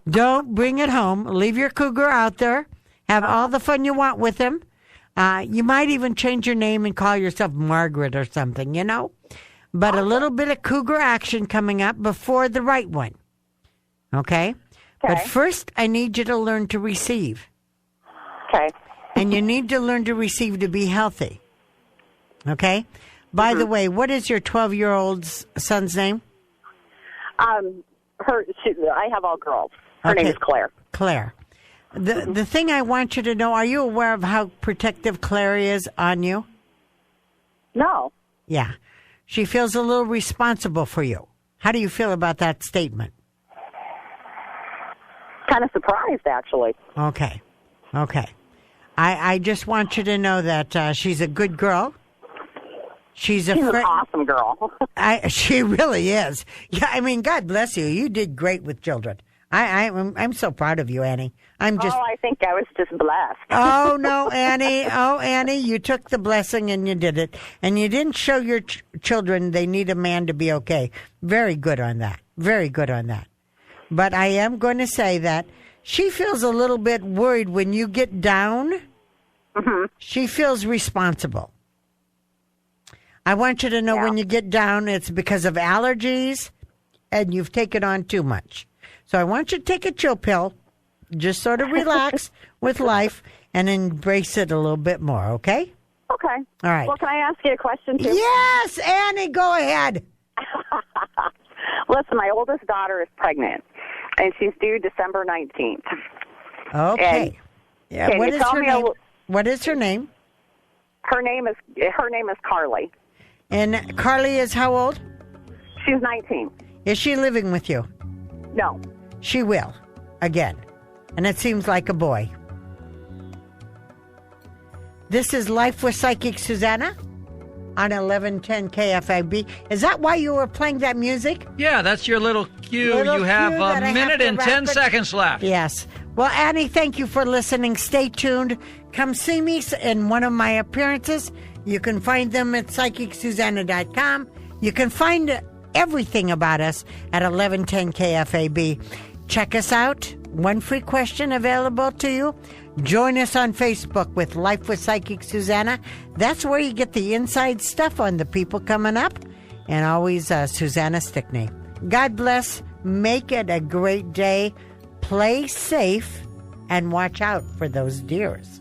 Don't bring it home. Leave your cougar out there. Have all the fun you want with him. You might even change your name and call yourself Margaret or something, you know. But a little bit of cougar action coming up before the right one. Okay? But first, I need you to learn to receive. Okay. And you need to learn to receive to be healthy. Okay? By the way, what is your 12-year-old son's name? I have all girls. Her name is Claire. Claire. The thing I want you to know, are you aware of how protective Claire is on you? No. Yeah. She feels a little responsible for you. How do you feel about that statement? Kind of surprised, actually. Okay. I just want you to know that she's a good girl. She's an awesome girl. She really is. Yeah, I mean, God bless you. You did great with children. I'm so proud of you, Annie. I think I was just blessed. Oh, no, Annie. Oh, Annie, you took the blessing and you did it. And you didn't show your children they need a man to be okay. Very good on that. Very good on that. But I am going to say that she feels a little bit worried when you get down. Mm-hmm. She feels responsible. I want you to know when you get down, it's because of allergies and you've taken on too much. So I want you to take a chill pill, just sort of relax with life and embrace it a little bit more, okay? Okay. All right. Well, can I ask you a question, too? Yes, Annie, go ahead. Listen, my oldest daughter is pregnant, and she's due December 19th. Okay. Yeah. What is her name? What is her name? Her name is Carly. And Carly is how old? She's 19. Is she living with you? No. She will. Again. And it seems like a boy. This is Life with Psychic Suzanna on 1110 KFIB. Is that why you were playing that music? Yeah, that's your little cue. You have a minute and 10 seconds left. Yes. Well, Annie, thank you for listening. Stay tuned. Come see me in one of my appearances. You can find them at psychicsusanna.com. You can find everything about us at 1110 KFAB. Check us out. One free question available to you. Join us on Facebook with Life with Psychic Suzanna. That's where you get the inside stuff on the people coming up. And always Suzanna Stickney. God bless. Make it a great day. Play safe and watch out for those deers.